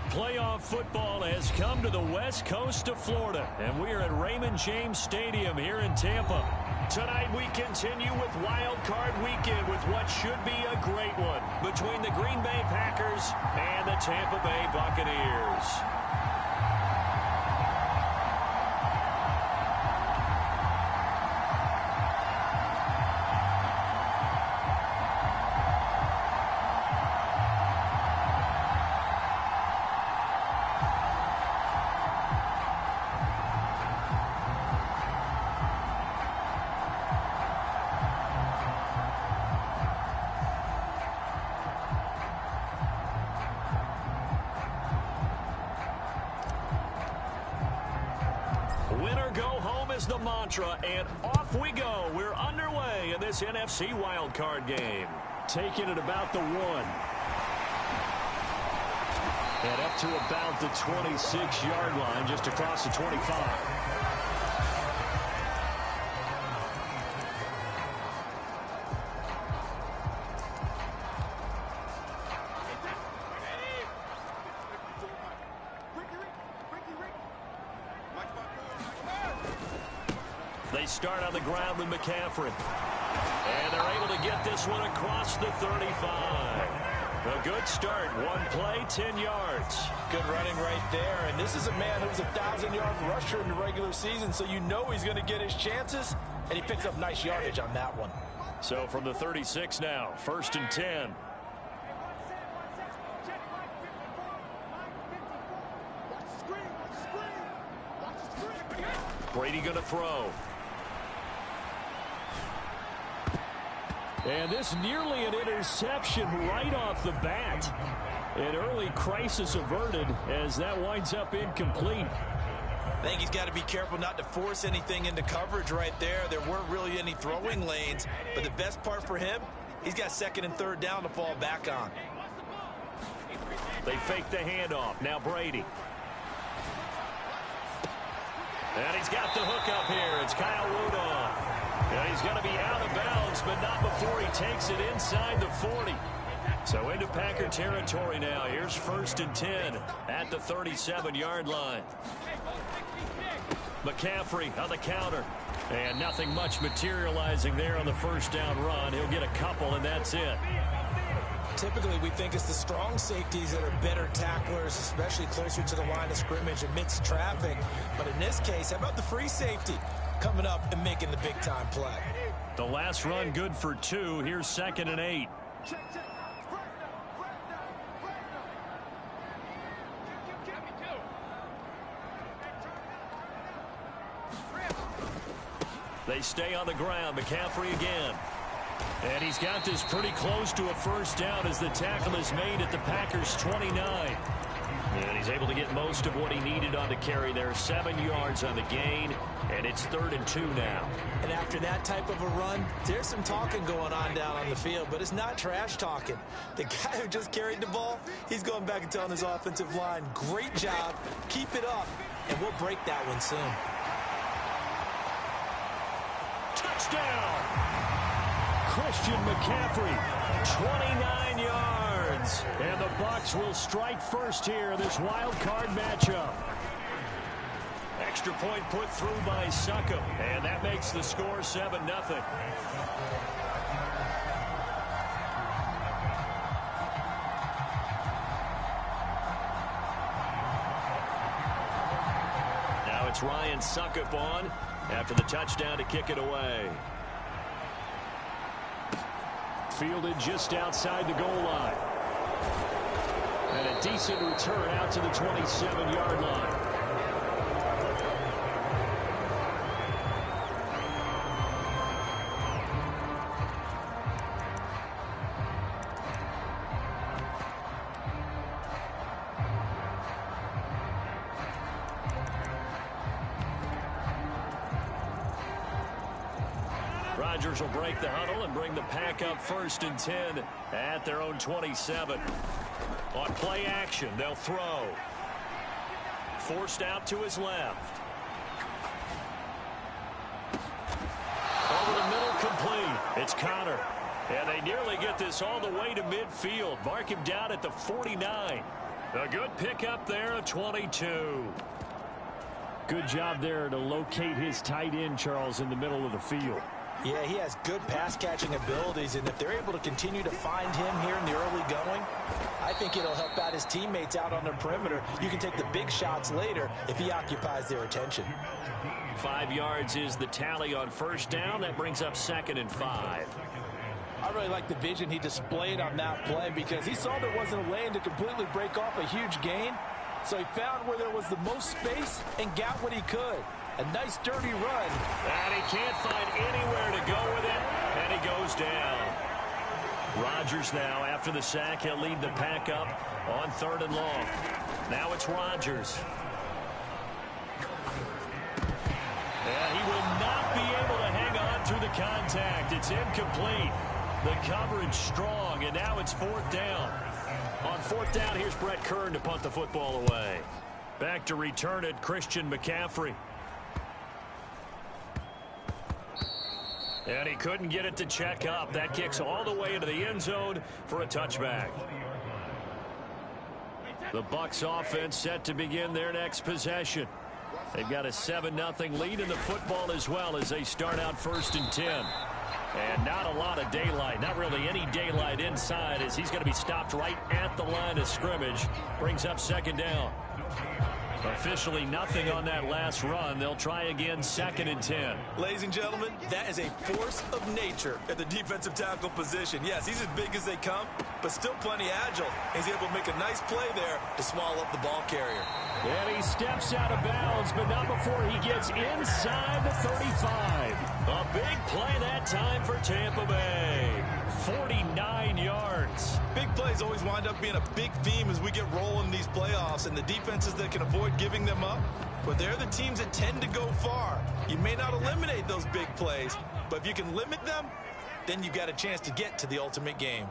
Playoff football has come to the west coast of Florida, and we are at Raymond James Stadium here in Tampa. Tonight we continue with Wild Card Weekend with what should be a great one between the Green Bay Packers and the Tampa Bay Buccaneers. Winner go home is the mantra, and off we go. We're underway in this NFC wildcard game. Taking it about the 1. And up to about the 26-yard line, just across the 25. They start on the ground with McCaffrey. And they're able to get this one across the 35. A good start. One play, 10 yards. Good running right there. And this is a man who's a 1,000-yard rusher in the regular season, so you know he's going to get his chances. And he picks up nice yardage on that one. So from the 36 now, 1st and 10. Brady going to throw. And this nearly an interception right off the bat. An early crisis averted as that winds up incomplete. I think he's got to be careful not to force anything into coverage right there. There weren't really any throwing lanes, but the best part for him, he's got 2nd and 3rd down to fall back on. They fake the handoff. Now Brady. And he's got the hook up here. It's Kyle Rudolph. And he's going to be out of bounds, but not before he takes it inside the 40. So into Packer territory now. Here's 1st and 10 at the 37-yard line. McCaffrey on the counter. And nothing much materializing there on the 1st down run. He'll get a couple, and that's it. Typically, we think it's the strong safeties that are better tacklers, especially closer to the line of scrimmage amidst traffic. But in this case, how about the free safety coming up and making the big-time play? The last run good for 2. Here's 2nd and 8. They stay on the ground. McCaffrey again. And he's got this pretty close to a 1st down as the tackle is made at the Packers' 29. And he's able to get most of what he needed on the carry there. 7 yards on the gain, and it's 3rd and 2 now. And after that type of a run, there's some talking going on down on the field, but it's not trash talking. The guy who just carried the ball, he's going back and telling his offensive line, great job, keep it up, and we'll break that one soon. Touchdown! Christian McCaffrey, 29 yards. And the Bucs will strike first here in this wild card matchup. Extra point put through by Succop, and that makes the score 7-0. Now it's Ryan Succop on after the touchdown to kick it away. Fielded just outside the goal line. And a decent return out to the 27-yard line. Rodgers will break the huddle and bring the Pack up 1st and 10 at their own 27. On play action, they'll throw. Forced out to his left. Over the middle, complete. It's Connor. And they nearly get this all the way to midfield. Mark him down at the 49. A good pickup there, a 22. Good job there to locate his tight end, Charles, in the middle of the field. Yeah, he has good pass-catching abilities, and if they're able to continue to find him here in the early going, I think it'll help out his teammates out on the perimeter. You can take the big shots later if he occupies their attention. 5 yards is the tally on first down. That brings up 2nd and 5. I really like the vision he displayed on that play because he saw there wasn't a lane to completely break off a huge gain. So he found where there was the most space and got what he could. A nice dirty run. And he can't find anywhere to go with it. And he goes down. Rodgers now, after the sack, he'll lead the pack up on 3rd and long. Now it's Rodgers. And he will not be able to hang on through the contact. It's incomplete. The coverage strong, and now it's 4th down. On 4th down, here's Brett Kern to punt the football away. Back to return it, Christian McCaffrey. And he couldn't get it to check up. That kicks all the way into the end zone for a touchback. The Bucs offense set to begin their next possession. They've got a 7-0 lead in the football as well as they start out 1st and 10. And not a lot of daylight, not really any daylight inside as he's going to be stopped right at the line of scrimmage. Brings up 2nd down. Officially nothing on that last run. They'll try again 2nd and 10. Ladies and gentlemen, that is a force of nature at the defensive tackle position. Yes, he's as big as they come, but still plenty agile. He's able to make a nice play there to swallow up the ball carrier. And he steps out of bounds, but not before he gets inside the 35. A big play that time for Tampa Bay. 49 yards. Big plays always wind up being a big theme as we get rolling in these playoffs, and the defenses that can avoid giving them up, but they're the teams that tend to go far. You may not eliminate those big plays, but if you can limit them, then you've got a chance to get to the ultimate game.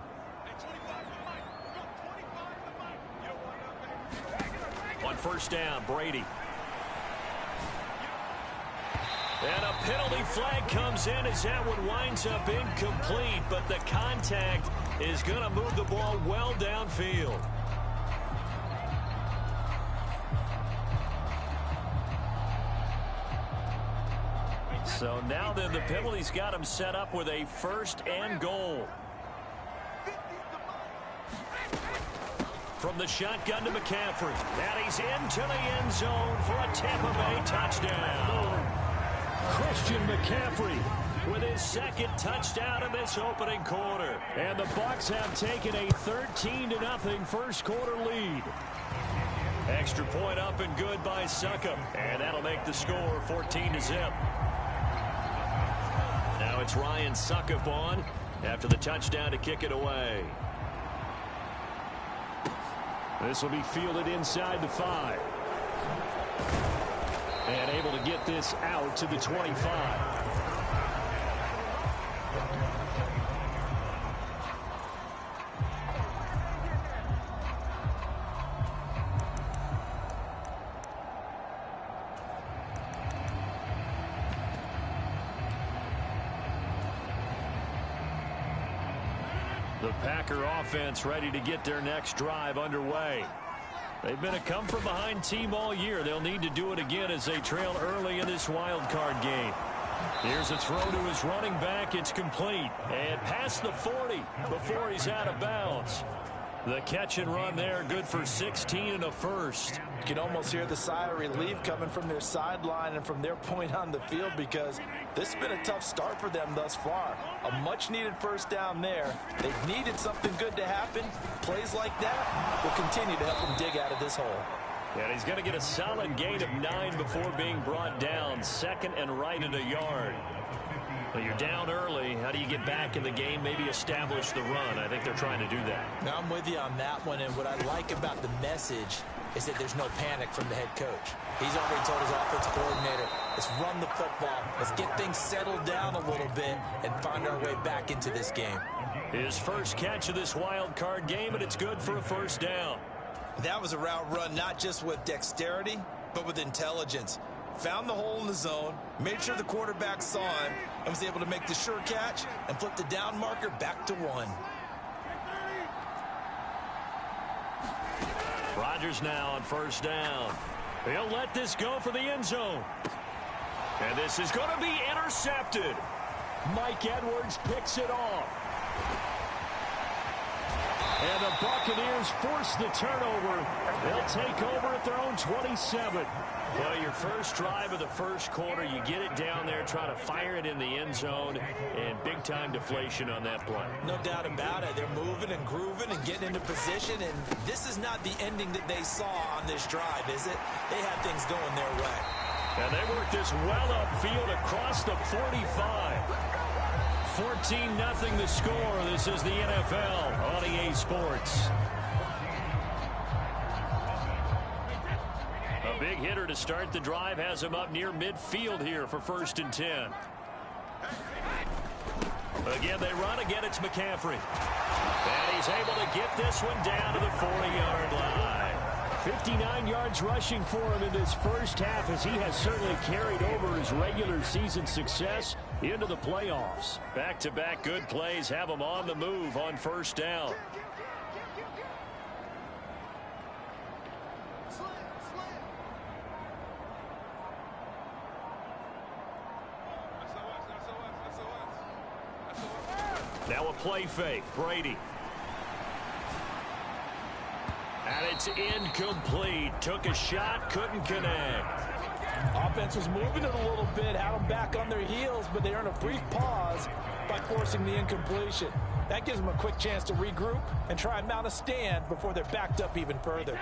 On 1st down, Brady. And a penalty flag comes in as that one winds up incomplete, but the contact is going to move the ball well downfield. So now then the penalty's got him set up with a 1st and goal. From the shotgun to McCaffrey. And he's into the end zone for a Tampa Bay touchdown. Christian McCaffrey with his 2nd touchdown in this opening quarter. And the Bucs have taken a 13-0 first quarter lead. Extra point up and good by Succop. And that'll make the score 14-0. Now it's Ryan Succop on after the touchdown to kick it away. This will be fielded inside the 5. And able to get this out to the 25. The Packer offense ready to get their next drive underway. They've been a come-from-behind team all year. They'll need to do it again as they trail early in this wild card game. Here's a throw to his running back. It's complete. And past the 40 before he's out of bounds. The catch and run there, good for 16 and a first. You can almost hear the sigh of relief coming from their sideline and from their point on the field because this has been a tough start for them thus far. A much-needed first down there. They've needed something good to happen. Plays like that will continue to help them dig out of this hole. And he's going to get a solid gain of 9 before being brought down. 2nd and right at a yard. Well, you're down early. How do you get back in the game? Maybe establish the run. I think they're trying to do that. Now, I'm with you on that one, and what I like about the message is that there's no panic from the head coach. He's already told his offensive coordinator, let's run the football, let's get things settled down a little bit and find our way back into this game. His first catch of this wild card game, and it's good for a first down. That was a route run not just with dexterity, but with intelligence. Found the hole in the zone, made sure the quarterback saw him, and was able to make the sure catch and flip the down marker back to 1. Rodgers now on first down. He'll let this go for the end zone. And this is going to be intercepted. Mike Edwards picks it off. And the Buccaneers force the turnover. They'll take over at their own 27. Well, your first drive of the first quarter, you get it down there, try to fire it in the end zone, and big-time deflation on that play. No doubt about it. They're moving and grooving and getting into position, and this is not the ending that they saw on this drive, is it? They had things going their way. And they worked this well upfield across the 45. 14-0 the score. This is the NFL on EA Sports. A big hitter to start the drive has him up near midfield here for 1st and 10. Again, they run. Again, it's McCaffrey. And he's able to get this one down to the 40-yard line. 59 yards rushing for him in this first half, as he has certainly carried over his regular season success into the playoffs. Back-to-back good plays have him on the move on first down. Now a play fake. Brady. And it's incomplete. Took a shot, couldn't connect. Offense was moving it a little bit, had them back on their heels, but they earn a brief pause by forcing the incompletion. That gives them a quick chance to regroup and try and mount a stand before they're backed up even further.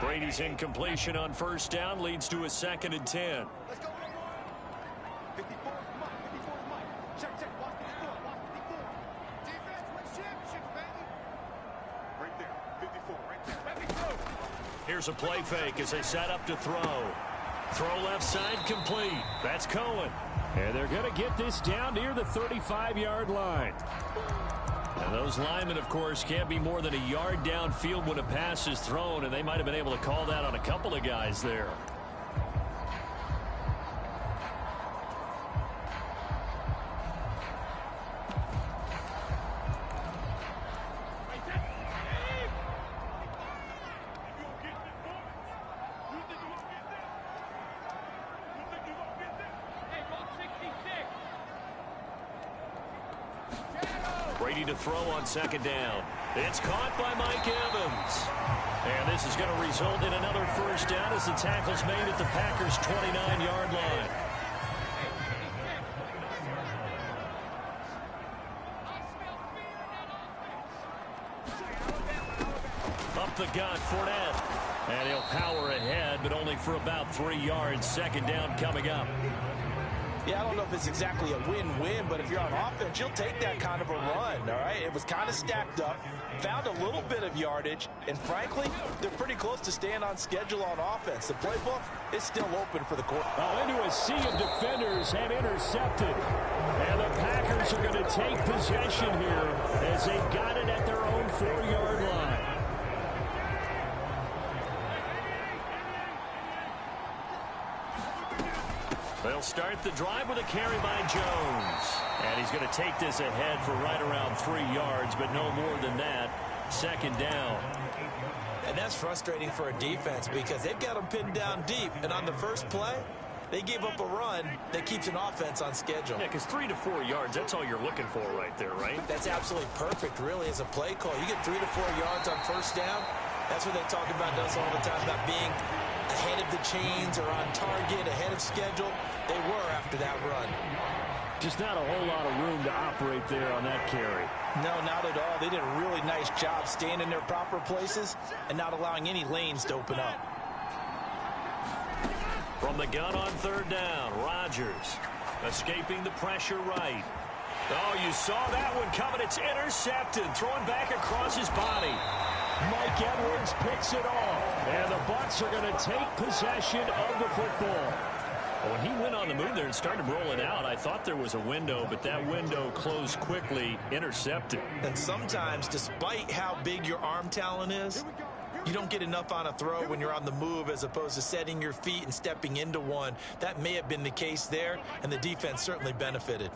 Brady's incompletion on first down leads to a 2nd and 10. Let's go. 54 is Mike. 54 is Mike. Check, check. Watch 54. Watch 54. Defense wins championships, baby. Right there. 54. Right there. Let me throw. Here's a play fake as they set up to throw. Throw left side complete. That's Cohen. And they're going to get this down near the 35-yard line. And those linemen, of course, can't be more than a yard downfield when a pass is thrown, and they might have been able to call that on a couple of guys there. Brady to throw on 2nd down. It's caught by Mike Evans. And this is going to result in another first down as the tackle's made at the Packers' 29-yard line. Up the gut, Fournette. And he'll power ahead, but only for about 3 yards. 2nd down coming up. Yeah, I don't know if it's exactly a win-win, but if you're on offense, you'll take that kind of a run, all right? It was kind of stacked up, found a little bit of yardage, and frankly, they're pretty close to staying on schedule on offense. The playbook is still open for the quarter. Into a sea of defenders and intercepted. And the Packers are going to take possession here as they've got it at their own 4-yard line. They'll start the drive with a carry by Jones. And he's going to take this ahead for right around 3 yards, but no more than that. 2nd down. And that's frustrating for a defense because they've got them pinned down deep. And on the first play, they gave up a run that keeps an offense on schedule. Yeah, because 3 to 4 yards, that's all you're looking for right there, right? That's absolutely perfect, really, as a play call. You get 3 to 4 yards on first down. That's what they talk about us all the time, about being ahead of the chains or on target, ahead of schedule. They were after that run. Just not a whole lot of room to operate there on that carry. No, not at all. They did a really nice job staying in their proper places and not allowing any lanes to open up. From the gun on 3rd down, Rodgers escaping the pressure right. Oh, you saw that one coming. It's intercepted, throwing back across his body. Mike Edwards picks it off, and the Bucs are going to take possession of the football. When he went on the move there and started rolling out, I thought there was a window, but that window closed quickly, intercepted. And sometimes, despite how big your arm talent is, you don't get enough on a throw when you're on the move as opposed to setting your feet and stepping into one. That may have been the case there, and the defense certainly benefited.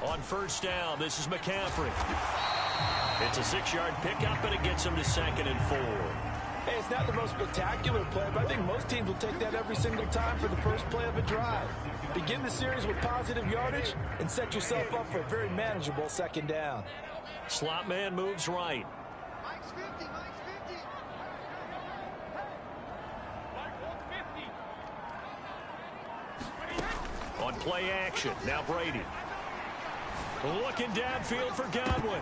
On 1st down, this is McCaffrey. It's a 6-yard pickup, and it gets him to 2nd and 4. Hey, it's not the most spectacular play, but I think most teams will take that every single time for the first play of a drive. Begin the series with positive yardage and set yourself up for a very manageable 2nd down. Slot man moves right. Mike's 50, Mike's 50. On play action, now Brady. Looking downfield for Godwin.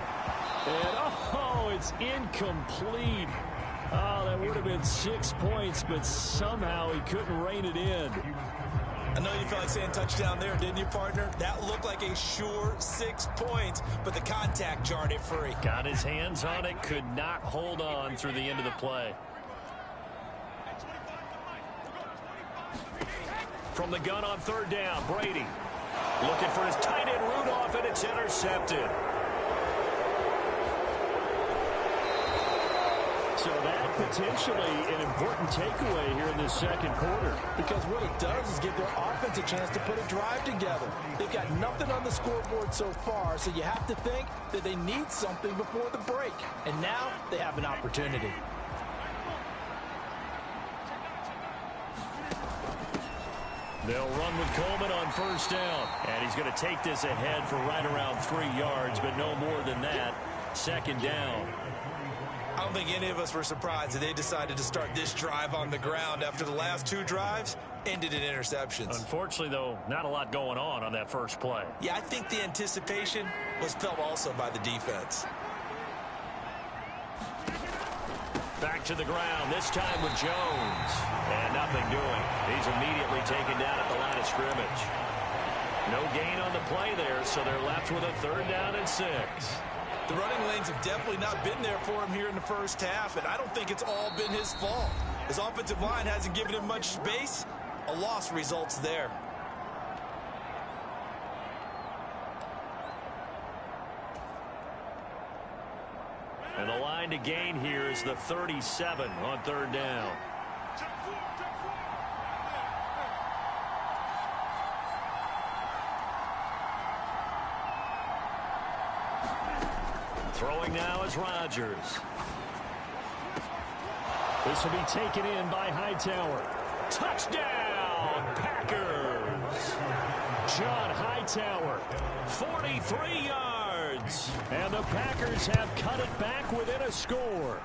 And, oh, it's incomplete. Oh, that would have been 6 points, but somehow he couldn't rein it in. I know you felt like saying touchdown there, didn't you, partner? That looked like a sure 6 points, but the contact jarred it free. Got his hands on it, could not hold on through the end of the play. From the gun on 3rd down, Brady. Looking for his tight end Rudolph, and it's intercepted. So that potentially an important takeaway here in this 2nd quarter. Because what it does is give their offense a chance to put a drive together. They've got nothing on the scoreboard so far, so you have to think that they need something before the break. And now they have an opportunity. They'll run with Coleman on 1st down. And he's going to take this ahead for right around 3 yards, but no more than that. 2nd down. I don't think any of us were surprised that they decided to start this drive on the ground after the last 2 drives ended in interceptions. Unfortunately, though, not a lot going on that first play. Yeah, I think the anticipation was felt also by the defense. Back to the ground, this time with Jones. And nothing doing. He's immediately taken down at the line of scrimmage. No gain on the play there, so they're left with a 3rd down and 6. The running lanes have definitely not been there for him here in the first half, and I don't think it's all been his fault. His offensive line hasn't given him much space. A loss results there. And the line to gain here is the 37 on 3rd down. Throwing now is Rodgers. This will be taken in by Hightower. Touchdown, Packers! John Hightower, 43 yards. And the Packers have cut it back within a score.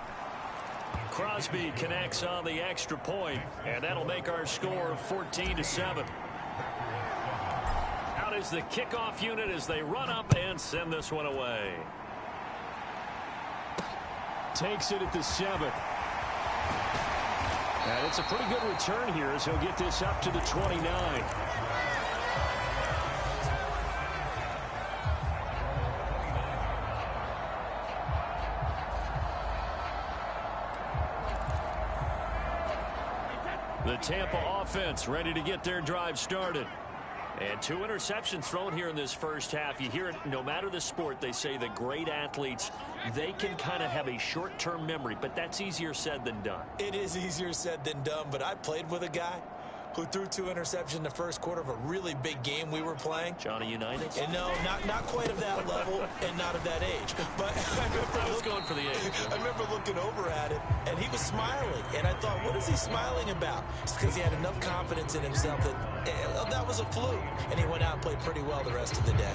Crosby connects on the extra point, and that'll make our score 14-7. Out is the kickoff unit as they run up and send this one away. Takes it at the 7th. And it's a pretty good return here as he'll get this up to the 29. The Tampa offense ready to get their drive started. And 2 interceptions thrown here in this first half. You hear it no matter the sport. They say the great athletes, they can kind of have a short-term memory, but that's easier said than done. It is easier said than done, but I played with a guy who threw 2 interceptions in the first quarter of a really big game we were playing. Johnny Unitas? And no, not quite of that level and not of that age. But I was going for the age. I remember looking over at him, and he was smiling. And I thought, what is he smiling about? It's because he had enough confidence in himself that that was a fluke. And he went out and played pretty well the rest of the day.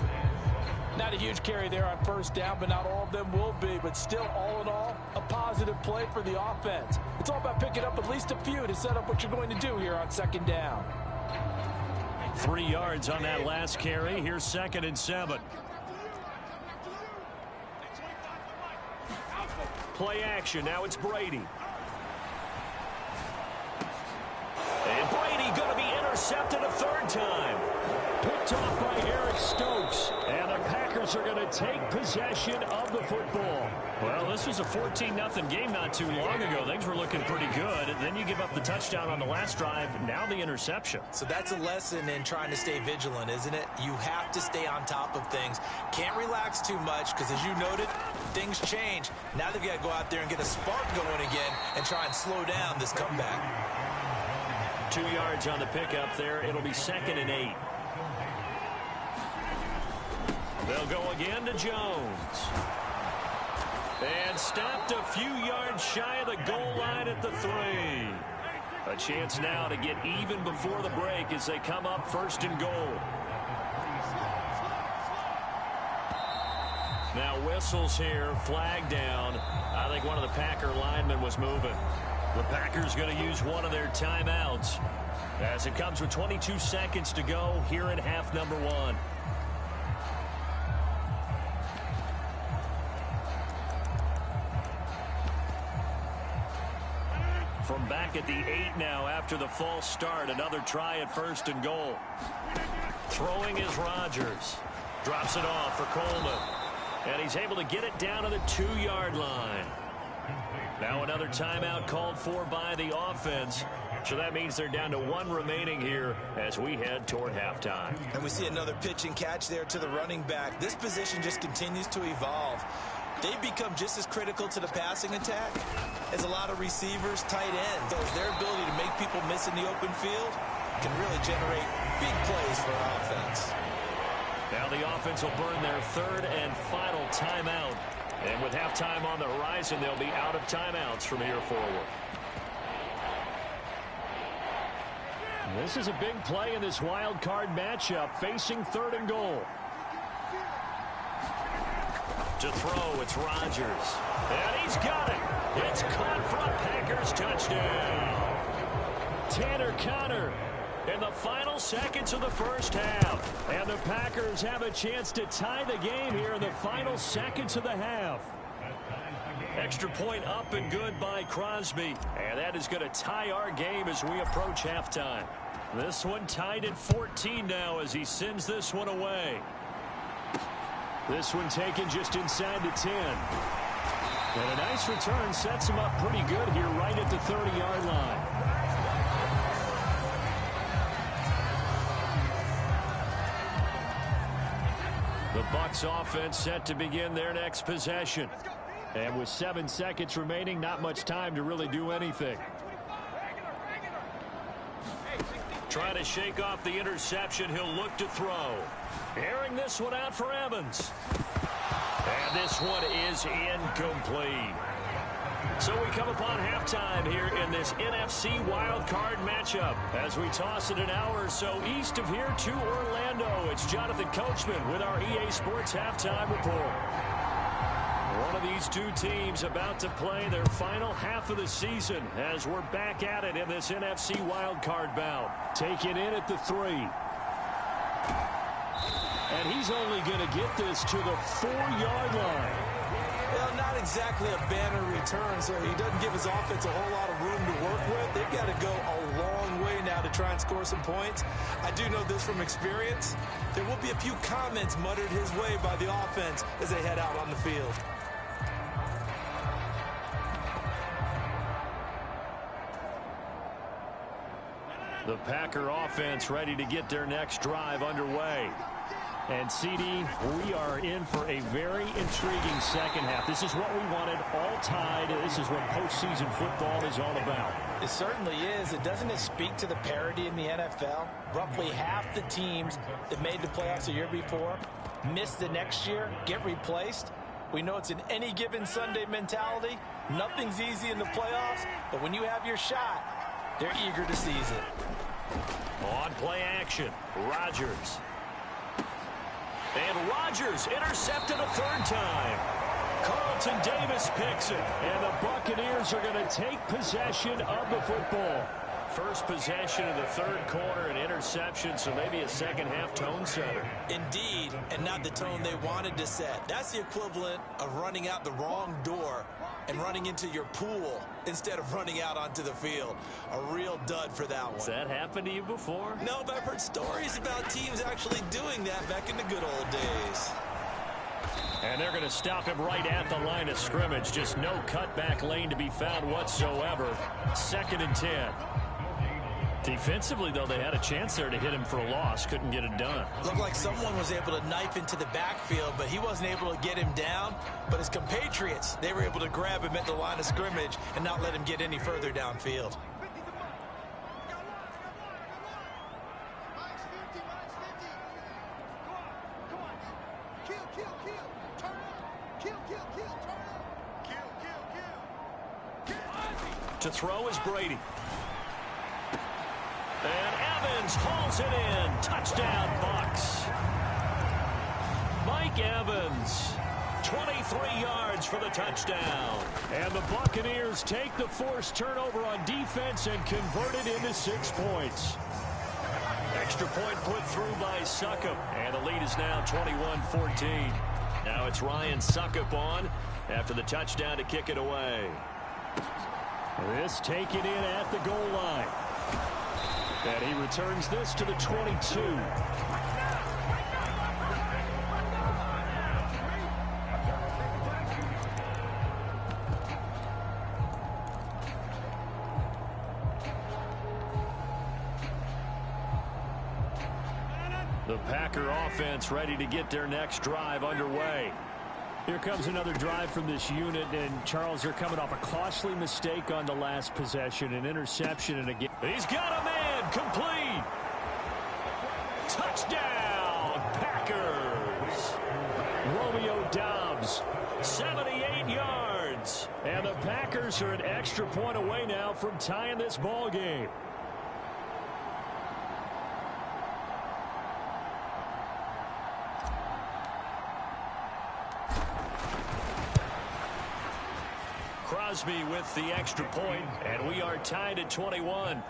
Not a huge carry there on 1st down, but not all of them will be. But still, all in all, a positive play for the offense. It's all about picking up at least a few to set up what you're going to do here on 2nd down. 3 yards on that last carry. Here's 2nd and 7. Play action. Now it's Brady. And Brady going to be intercepted a 3rd time. Picked off by Eric Stokes. And the Packers are going to take possession of the football. Well, this was a 14-0 game not too long ago. Things were looking pretty good. And then you give up the touchdown on the last drive. Now the interception. So that's a lesson in trying to stay vigilant, isn't it? You have to stay on top of things. Can't relax too much because, as you noted, things change. Now they've got to go out there and get a spark going again and try and slow down this comeback. 2 yards on the pickup there. It'll be 2nd and 8. They'll go again to Jones. And stopped a few yards shy of the goal line at the 3. A chance now to get even before the break as they come up 1st and goal. Now whistles here, flag down. I think one of the Packer linemen was moving. The Packers going to use one of their timeouts as it comes with 22 seconds to go here in half number 1. From back at the 8 now after the false start, another try at 1st and goal. Throwing is Rodgers. Drops it off for Coleman. And he's able to get it down to the 2-yard line. Now another timeout called for by the offense. So that means they're down to 1 remaining here as we head toward halftime. And we see another pitch and catch there to the running back. This position just continues to evolve. They've become just as critical to the passing attack as a lot of receivers, tight ends. So their ability to make people miss in the open field can really generate big plays for an offense. Now the offense will burn their 3rd and final timeout. And with halftime on the horizon, they'll be out of timeouts from here forward. This is a big play in this wild card matchup, facing 3rd and goal. To throw, it's Rodgers. And he's got it. It's caught for a Packers touchdown. Tanner Conner in the final seconds of the 1st half. And the Packers have a chance to tie the game here in the final seconds of the half. Extra point up and good by Crosby. And that is going to tie our game as we approach halftime. This one tied at 14 now as he sends this one away. This one taken just inside the 10. And a nice return sets him up pretty good here right at the 30-yard line. The Bucs offense set to begin their next possession. And with 7 seconds remaining, not much time to really do anything. Trying to shake off the interception, he'll look to throw. Airing this one out for Evans. And this one is incomplete. So we come upon halftime here in this NFC wildcard matchup. As we toss it an hour or so east of here to Orlando, it's Jonathan Coachman with our EA Sports Halftime Report. One of these two teams about to play their final half of the season as we're back at it in this NFC wildcard bout. Taken in at the 3. And he's only going to get this to the 4-yard line. Well, not exactly a banner return, so he doesn't give his offense a whole lot of room to work with. They've got to go a long way now to try and score some points. I do know this from experience. There will be a few comments muttered his way by the offense as they head out on the field. The Packer offense ready to get their next drive underway. And, CD, we are in for a very intriguing second half. This is what we wanted, all tied. This is what postseason football is all about. It certainly is. Doesn't it speak to the parity in the NFL? Roughly half the teams that made the playoffs the year before miss the next year, get replaced. We know it's an any given Sunday mentality. Nothing's easy in the playoffs, but when you have your shot, they're eager to seize it. On play action, Rodgers. And Rodgers intercepted a 3rd time. Carlton Davis picks it. And the Buccaneers are going to take possession of the football. First possession of the 3rd quarter, an interception, so maybe a second half tone setter. Indeed, and not the tone they wanted to set. That's the equivalent of running out the wrong door and running into your pool instead of running out onto the field. A real dud for that one. Has that happened to you before? No, but I've heard stories about teams actually doing that back in the good old days. And they're going to stop him right at the line of scrimmage. Just no cutback lane to be found whatsoever. 2nd and 10. Defensively, though, they had a chance there to hit him for a loss. Couldn't get it done. Looked like someone was able to knife into the backfield, but he wasn't able to get him down. But his compatriots, they were able to grab him at the line of scrimmage and not let him get any further downfield. To throw is Brady. And Evans hauls it in. Touchdown, Bucs. Mike Evans, 23 yards for the touchdown. And the Buccaneers take the forced turnover on defense and convert it into 6 points. Extra point put through by Succop. And the lead is now 21-14. Now it's Ryan Succop on after the touchdown to kick it away. This taken in at the goal line. And he returns this to the 22. The Packer offense ready to get their next drive underway. Here comes another drive from this unit, and Charles, they're coming off a costly mistake on the last possession, an interception, and again. He's got a man, complete. Touchdown, Packers. Romeo Doubs, 78 yards. And the Packers are an extra point away now from tying this ball game. Crosby with the extra point, and we are tied at 21.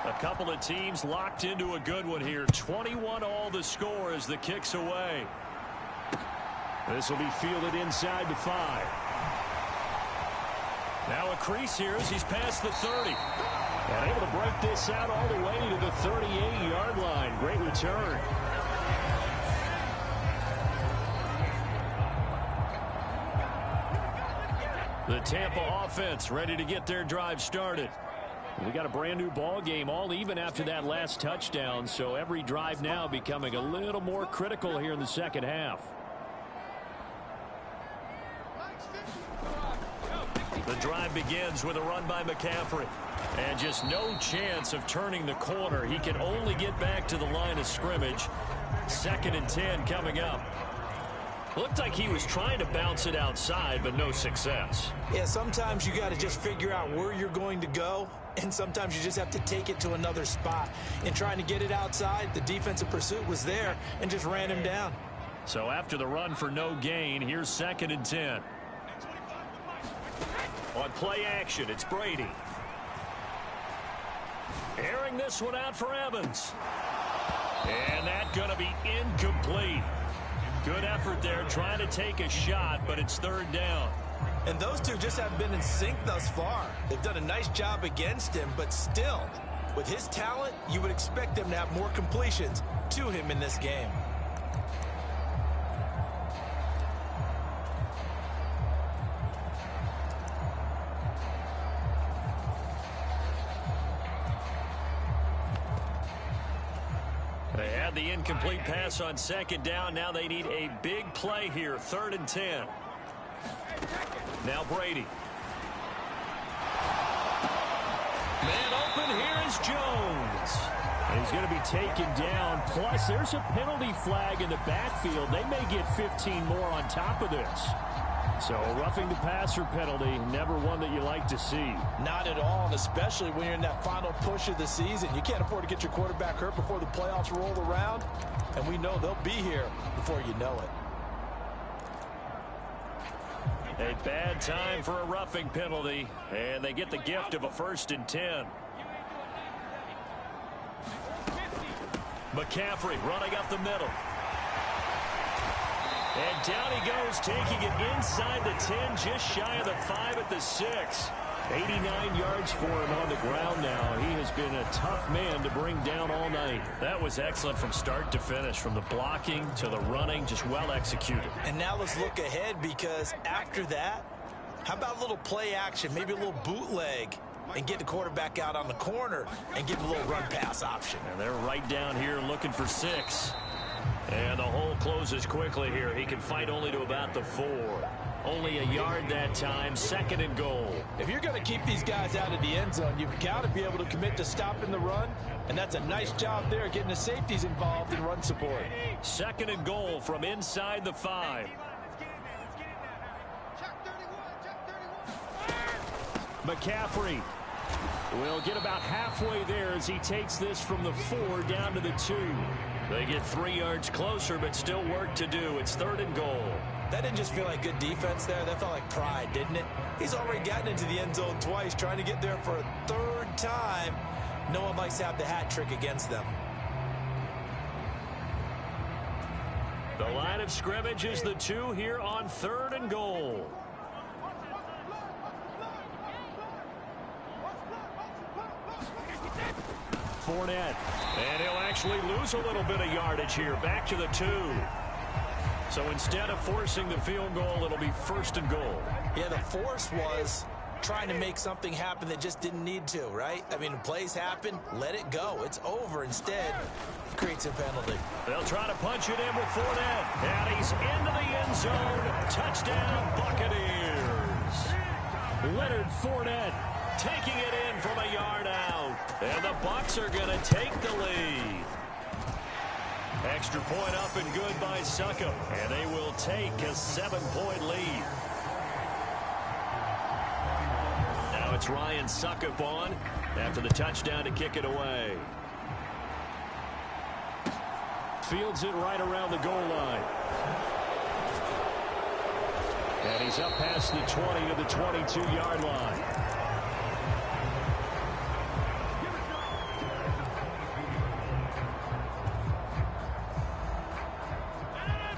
A couple of teams locked into a good one here. 21 all the score as the kick's away. This will be fielded inside the 5. Now a crease here as he's past the 30. And able to break this out all the way to the 38-yard line. Great return. The Tampa offense ready to get their drive started. We got a brand new ball game, all even after that last touchdown. So every drive now becoming a little more critical here in the second half. The drive begins with a run by McCaffrey. And just no chance of turning the corner. He can only get back to the line of scrimmage. 2nd and 10 coming up. Looked like he was trying to bounce it outside, but no success. Yeah, sometimes you got to just figure out where you're going to go, and sometimes you just have to take it to another spot. In trying to get it outside, the defensive pursuit was there and just ran him down. So after the run for no gain, here's 2nd and 10. On play action, it's Brady. Airing this one out for Evans. And that's going to be incomplete. Good effort there trying to take a shot, but it's 3rd down. And those two just haven't been in sync thus far. They've done a nice job against him, but still, with his talent, you would expect them to have more completions to him in this game. They had the incomplete pass on 2nd down. Now they need a big play here. 3rd and 10. Now Brady. Man open. Here is Jones. And he's going to be taken down. Plus, there's a penalty flag in the backfield. They may get 15 more on top of this. So roughing the passer penalty, never one that you like to see. Not at all, and especially when you're in that final push of the season. You can't afford to get your quarterback hurt before the playoffs roll around, and we know they'll be here before you know it. A bad time for a roughing penalty, and they get the gift of a 1st and 10. McCaffrey running up the middle. And down he goes, taking it inside the 10, just shy of the 5 at the 6. 89 yards for him on the ground now. He has been a tough man to bring down all night. That was excellent from start to finish, from the blocking to the running, just well executed. And now let's look ahead, because after that, how about a little play action, maybe a little bootleg, and get the quarterback out on the corner and give him a little run pass option. And they're right down here looking for 6. And the hole closes quickly here. He can fight only to about the 4. Only a yard that time, 2nd and goal. If you're going to keep these guys out of the end zone, you've got to be able to commit to stopping the run, and that's a nice job there getting the safeties involved in run support. 2nd and goal from inside the 5. McCaffrey will get about halfway there as he takes this from the 4 down to the 2. They get 3 yards closer, but still work to do. It's 3rd and goal. That didn't just feel like good defense there. That felt like pride, didn't it? He's already gotten into the end zone twice, trying to get there for a 3rd time. No one likes to have the hat trick against them. The line of scrimmage is the 2 here on 3rd and goal. Fournette, and he'll actually lose a little bit of yardage here. Back to the 2. So instead of forcing the field goal, it'll be 1st and goal. Yeah, the force was trying to make something happen that just didn't need to, right? I mean, plays happen, let it go. It's over. Instead, it creates a penalty. They'll try to punch it in with Fournette. And he's into the end zone. Touchdown, Buccaneers. Leonard Fournette taking it in from a yard out. And the Bucs are going to take the lead. Extra point up and good by Succop. And they will take a 7-point lead. Now it's Ryan Succop on after the touchdown to kick it away. Fields it right around the goal line. And he's up past the 20 to the 22-yard line.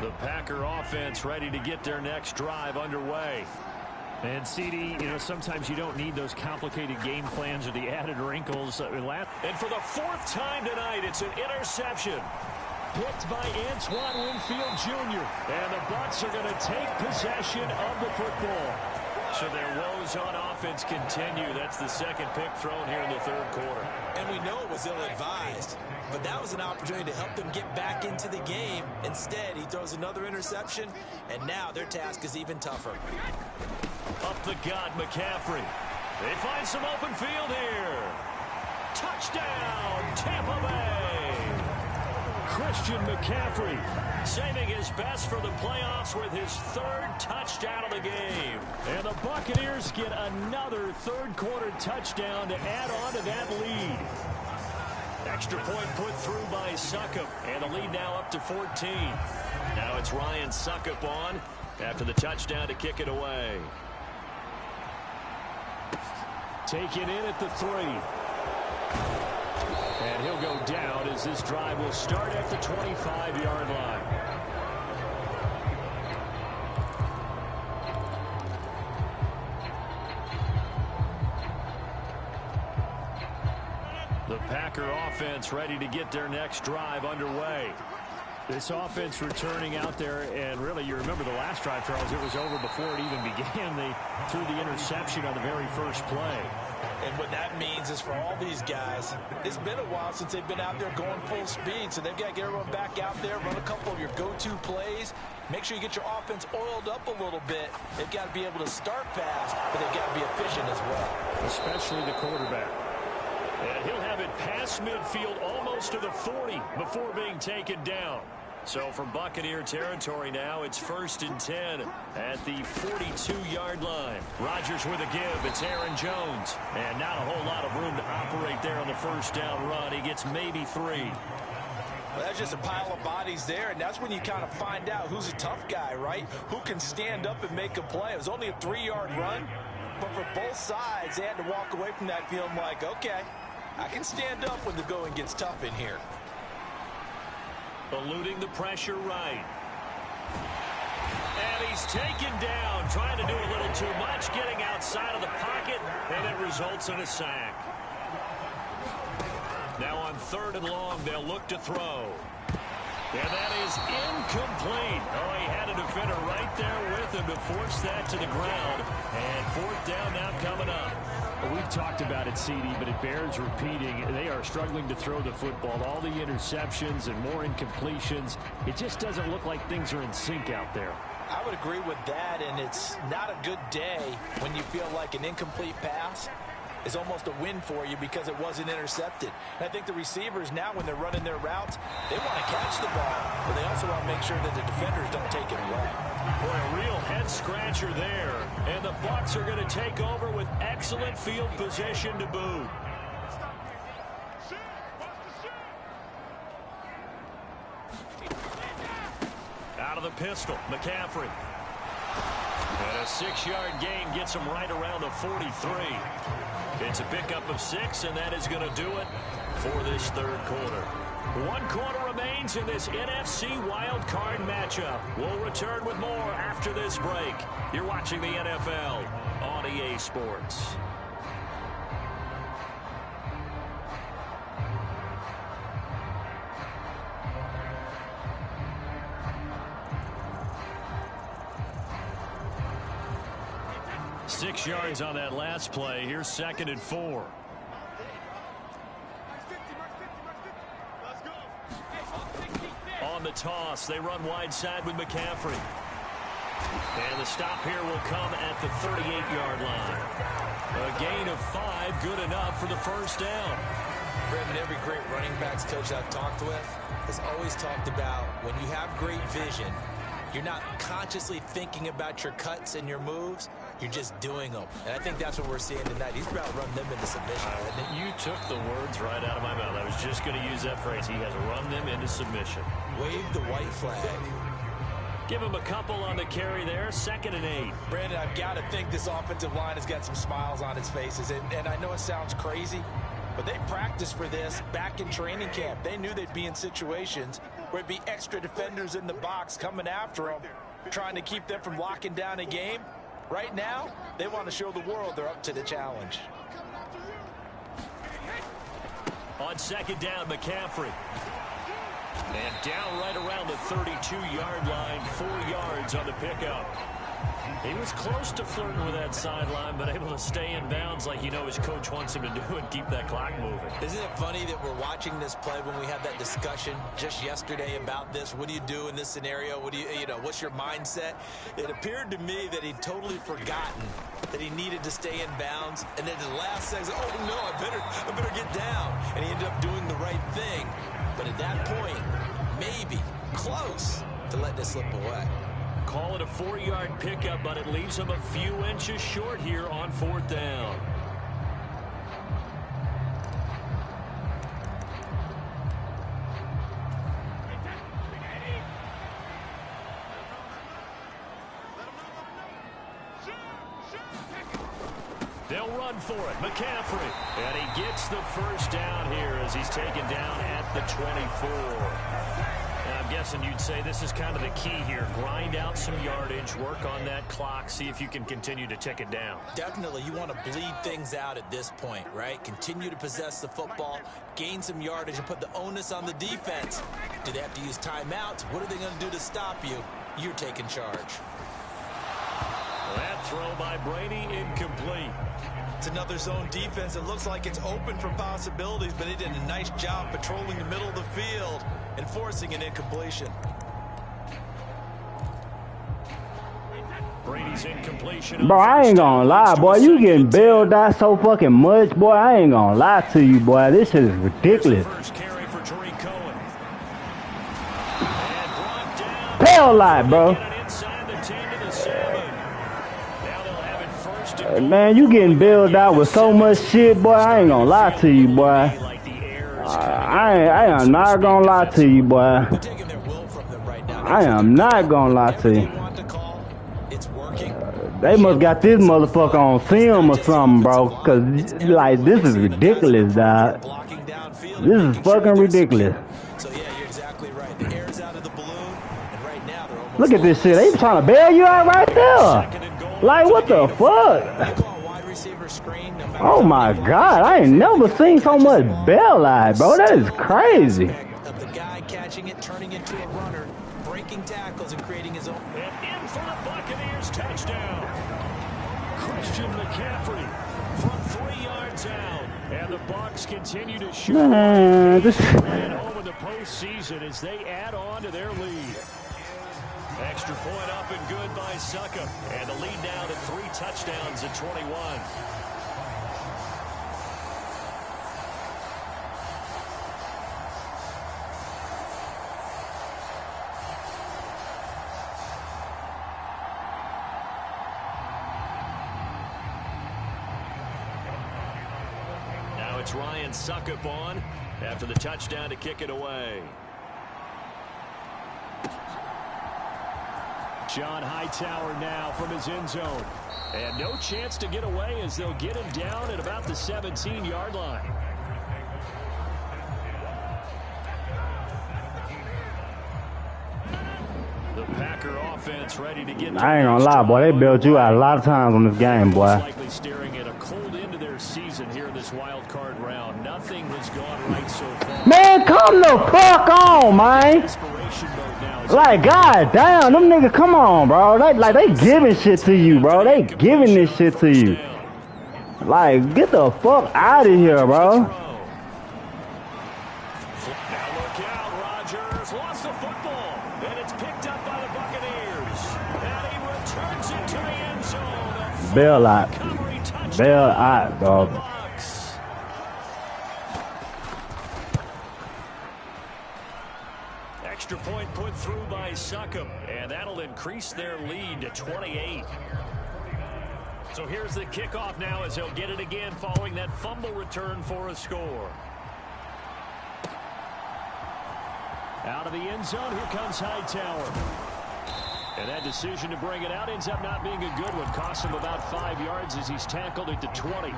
The Packer offense ready to get their next drive underway. And CD, sometimes you don't need those complicated game plans or the added wrinkles. And for the 4th time tonight, it's an interception. Picked by Antoine Winfield Jr. And the Bucs are going to take possession of the football. So their woes on offense continue. That's the 2nd pick thrown here in the 3rd quarter. And we know it was ill-advised, but that was an opportunity to help them get back into the game. Instead, he throws another interception, and now their task is even tougher. Up the gut, McCaffrey. They find some open field here. Touchdown, Tampa Bay. Christian McCaffrey saving his best for the playoffs with his 3rd touchdown of the game. And the Buccaneers get another 3rd quarter touchdown to add on to that lead. Extra point put through by Succop, and the lead now up to 14. Now it's Ryan Succop on after the touchdown to kick it away. Taken in at the 3. And he'll go down as this drive will start at the 25-yard line. The Packer offense ready to get their next drive underway. This offense returning out there, and really, you remember the last drive, Charles, it was over before it even began. They threw the interception on the very first play. And what that means is for all these guys, it's been a while since they've been out there going full speed, so they've got to get everyone back out there, run a couple of your go-to plays, make sure you get your offense oiled up a little bit. They've got to be able to start fast, but they've got to be efficient as well. Especially the quarterback. And he'll have it past midfield almost to the 40 before being taken down. So from Buccaneer territory now, it's 1st and 10 at the 42-yard line. Rodgers with a give. It's Aaron Jones. And not a whole lot of room to operate there on the 1st down run. He gets maybe 3. Well, that's just a pile of bodies there, and that's when you kind of find out who's a tough guy, right? Who can stand up and make a play. It was only a 3-yard run, but for both sides, they had to walk away from that feeling like, okay, I can stand up when the going gets tough in here. Eluding the pressure right. And he's taken down, trying to do a little too much, getting outside of the pocket, and it results in a sack. Now on 3rd and long, they'll look to throw. And that is incomplete. Oh, he had a defender right there with him to force that to the ground. And 4th down now coming up. Well, we've talked about it, CD, but it bears repeating. They are struggling to throw the football. All the interceptions and more incompletions. It just doesn't look like things are in sync out there. I would agree with that, and it's not a good day when you feel like an incomplete pass is almost a win for you because it wasn't intercepted. And I think the receivers now, when they're running their routes, they want to catch the ball, but they also want to make sure that the defenders don't take it away. Boy, a real head-scratcher there. And the Bucs are going to take over with excellent field position to boot. Out of the pistol, McCaffrey. And a 6-yard gain gets him right around the 43. It's a pickup of 6, and that is going to do it for this third quarter. 1 quarter remains in this NFC wildcard matchup. We'll return with more after this break. You're watching the NFL on EA Sports. Six yards on that last play. Here's 2nd and 4. On the toss, they run wide side with McCaffrey. And the stop here will come at the 38-yard line. A gain of 5, good enough for the first down. Brandon, every great running backs coach I've talked with has always talked about when you have great vision, you're not consciously thinking about your cuts and your moves. You're just doing them. And I think that's what we're seeing tonight. He's about to run them into submission. You took the words right out of my mouth. I was just going to use that phrase. He has run them into submission. Wave the white flag. Give him a couple on the carry there. 2nd and 8. Brandon, I've got to think this offensive line has got some smiles on its faces. And I know it sounds crazy, but they practiced for this back in training camp. They knew they'd be in situations where it'd be extra defenders in the box coming after them, trying to keep them from locking down a game. Right now, they want to show the world they're up to the challenge. On 2nd down, McCaffrey. And down right around the 32-yard line, 4 yards on the pickup. He was close to flirting with that sideline, but able to stay in bounds like his coach wants him to do and keep that clock moving. Isn't it funny that we're watching this play when we had that discussion just yesterday about this? What do you do in this scenario? What do what's your mindset? It appeared to me that he'd totally forgotten that he needed to stay in bounds, and then the last second, oh no, I better get down. And he ended up doing the right thing. But at that point, maybe close to letting it slip away. Call it a 4-yard pickup, but it leaves him a few inches short here on 4th down. They'll run for it. McCaffrey. And he gets the first down here as he's taken down at the 24. And I'm guessing you'd say this is kind of the key here. Grind out some yardage, work on that clock, see if you can continue to tick it down. Definitely, you want to bleed things out at this point, right? Continue to possess the football, gain some yardage, and put the onus on the defense. Do they have to use timeouts? What are they going to do to stop you? You're taking charge. That throw by Brady incomplete. It's another zone defense. It looks like it's open for possibilities, but he did a nice job patrolling the middle of the field and forcing an incompletion. Brady's incompletion. Bro, I ain't gonna lie, boy. You getting bailed out so fucking much, boy. I ain't gonna lie to you, boy. This shit is ridiculous. First carry for Tariq Cohen. And brought down. Pale light, bro. Inside the 10 to the 7. Now they'll have it first and goal. Man, you getting bailed out with so much shit, boy. I ain't gonna lie to you, boy. I am not gonna lie to you, boy. I am not gonna lie to you. They must got this motherfucker on film or something, bro. Cause like this is ridiculous, dog. This is fucking ridiculous. So yeah, you're exactly right. The air's out of the balloon, and right now they're almost. Look at this shit. They trying to bail you out right there. Like what the fuck? Oh my God, I ain't never seen so much bail out, bro. That is crazy. Of the guy catching it, turning into a runner, breaking tackles and creating his own. And in for the Buccaneers touchdown. Christian McCaffrey from 3 yards out. And the Bucs continue to shoot. Man, this Playing home in the postseason as they add on to their lead. Extra point up and good by Suckup. And the lead now to 3 touchdowns at 21. Now it's Ryan Suckup on after the touchdown to kick it away. John Hightower now from his end zone. And no chance to get away as they'll get him down at about the 17-yard line. The Packer offense ready to get. I ain't gonna lie, boy. They bailed you out a lot of times on this game, boy. Likely staring at a cold end of their season here in this wild card round. Nothing has gone right so far. Man, come the fuck on, man. Like, god damn, them niggas, come on, bro. They giving shit to you, bro. They giving this shit to you. Like, get the fuck out of here, bro. Now look out, Rodgers lost the football, and it's picked up by the Buccaneers. And he returns it to the end zone. Bail out. Bail out, dog. Extra point put through by Suckup, and that'll increase their lead to 28. So here's the kickoff now as he'll get it again following that fumble return for a score. Out of the end zone, here comes Hightower. And that decision to bring it out ends up not being a good one. Cost him about 5 yards as he's tackled at the 20.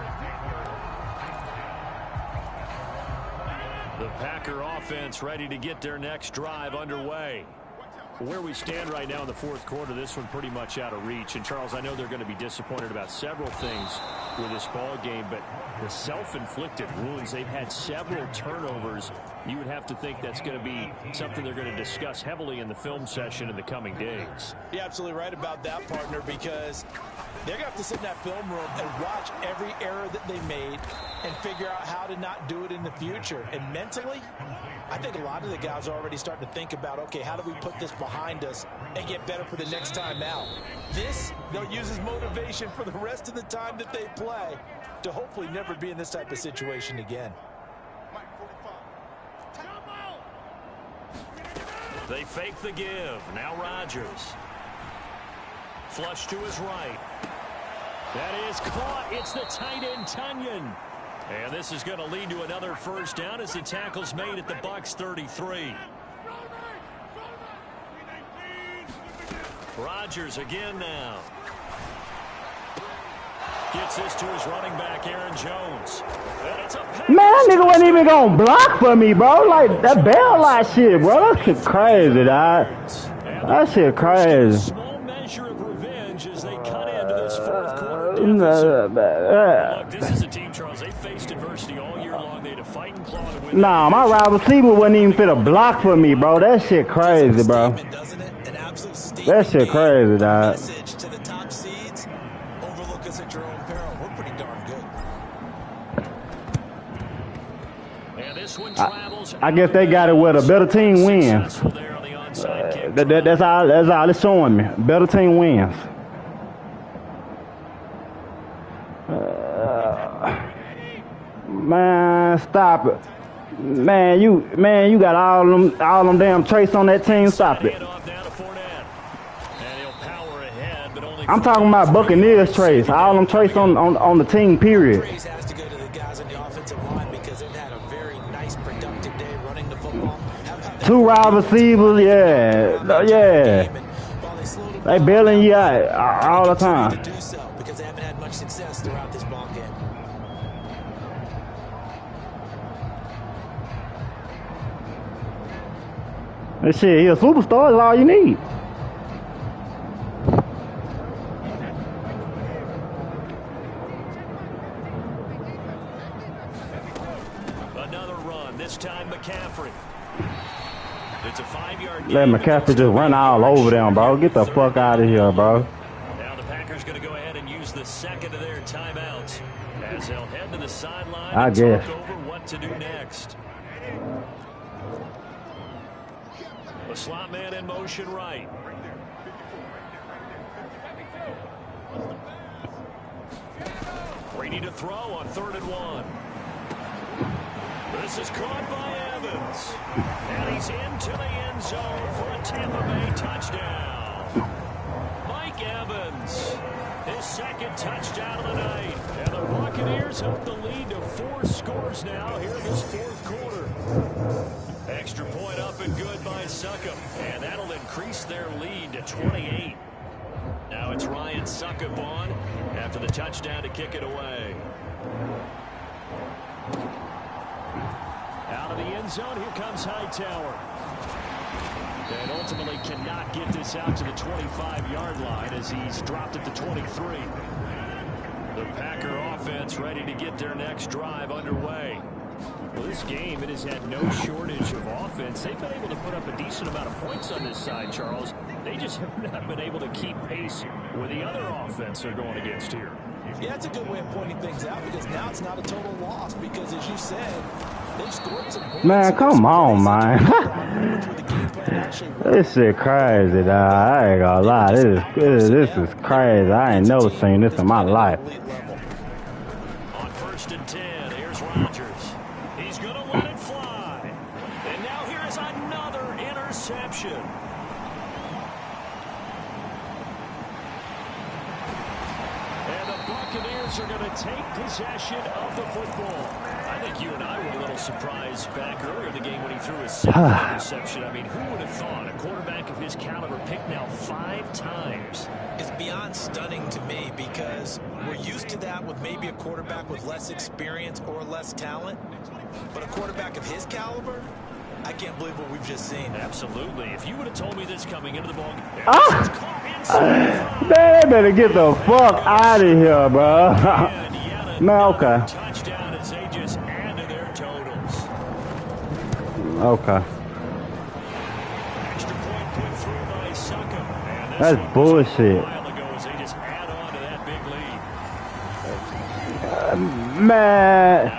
The Packer offense ready to get their next drive underway. Where we stand right now in the fourth quarter, this one pretty much out of reach. And, Charles, I know they're going to be disappointed about several things with this ball game, but the self-inflicted wounds, they've had several turnovers. You would have to think that's going to be something they're going to discuss heavily in the film session in the coming days. You're absolutely right about that, partner, because they're going to have to sit in that film room and watch every error that they made and figure out how to not do it in the future. And mentally, I think a lot of the guys are already starting to think about, okay, how do we put this behind us and get better for the next time out? This, they'll use as motivation for the rest of the time that they play to hopefully never be in this type of situation again. They fake the give. Now Rodgers. Flush to his right. That is caught. It's the tight end, Tunyon. And this is going to lead to another first down as the tackle's made at the Bucs 33. Rodgers again now. Gets this to his running back, Aaron Jones. Man, that nigga wasn't even gonna block for me, bro. Like, that bail lot shit, bro. That shit crazy, dog. That shit crazy. Small measure of revenge as they cut into this fourth quarter. Look, this is a team, Charles. They faced adversity all year long. They had to fight and claw to win. Nah, my wide receiver wasn't even fit a block for me, bro. That shit crazy, bro. That shit crazy, dog. To the top seeds, overlook us at your own peril. We're pretty darn good. And this one travels. I guess they got it where the better team wins. That's all it's showing me. Better team wins. Man, stop it. Man, you got all them damn traits on that team. Stop it. I'm talking about Buccaneers traits. All them traits on the team, period. Praise has to go to the guys on the offensive line because they've had a very nice, productive day running the football. Two wide receivers, yeah. They bailing you out all the time. To do so because they haven't had much success throughout this ball game. That shit, he a superstar. Is all you need. Another run. This time McCaffrey. It's a 5-yard gain. Let McCaffrey just run all over them, bro. Get the fuck out of here, bro. Now the Packers going to go ahead and use the second of their timeouts as they'll head to the sideline I and guess. talk over what to do next. The slot man in motion right. Brady to throw on 3rd and 1. This is caught by Evans. And he's into the end zone for a Tampa Bay touchdown. Mike Evans, his 2nd touchdown of the night. And the Buccaneers up the lead to 4 scores now here in this 4th quarter. Extra point up and good by Succop. And that'll increase their lead to 28. Now it's Ryan Succop on after the touchdown to kick it away. Out of the end zone, here comes Hightower. And ultimately cannot get this out to the 25-yard line as he's dropped at the 23. The Packer offense ready to get their next drive underway. Well, this game, it has had no shortage of offense. They've been able to put up a decent amount of points on this side, Charles. They just have not been able to keep pace with the other offense they're going against here. Yeah, that's a good way of pointing things out because now it's not a total loss because, as you said, they've scored some points. Man, come on, man. This shit crazy, dog. I ain't gonna lie. This is crazy. I ain't never seen this in my life. On 1st and 10, here's Rodgers. He's going to let it fly. And now here's another interception. And the Buccaneers are going to take possession of the football. I think you and I were a little surprised back earlier in the game when he threw his 7th interception. I mean, who would have thought a quarterback of his caliber picked now 5 times? It's beyond stunning to me because we're used to that with maybe a quarterback with less experience or less talent. But a quarterback of his caliber, I can't believe what we've just seen. Absolutely. If you would have told me this coming into the ball game, Man, they better get the fuck out of here, bro. Man, okay. Touchdown as they just add to their totals. Okay. Extra point put through by Succop. That's bullshit. A while ago as they just add on to that big lead. Man,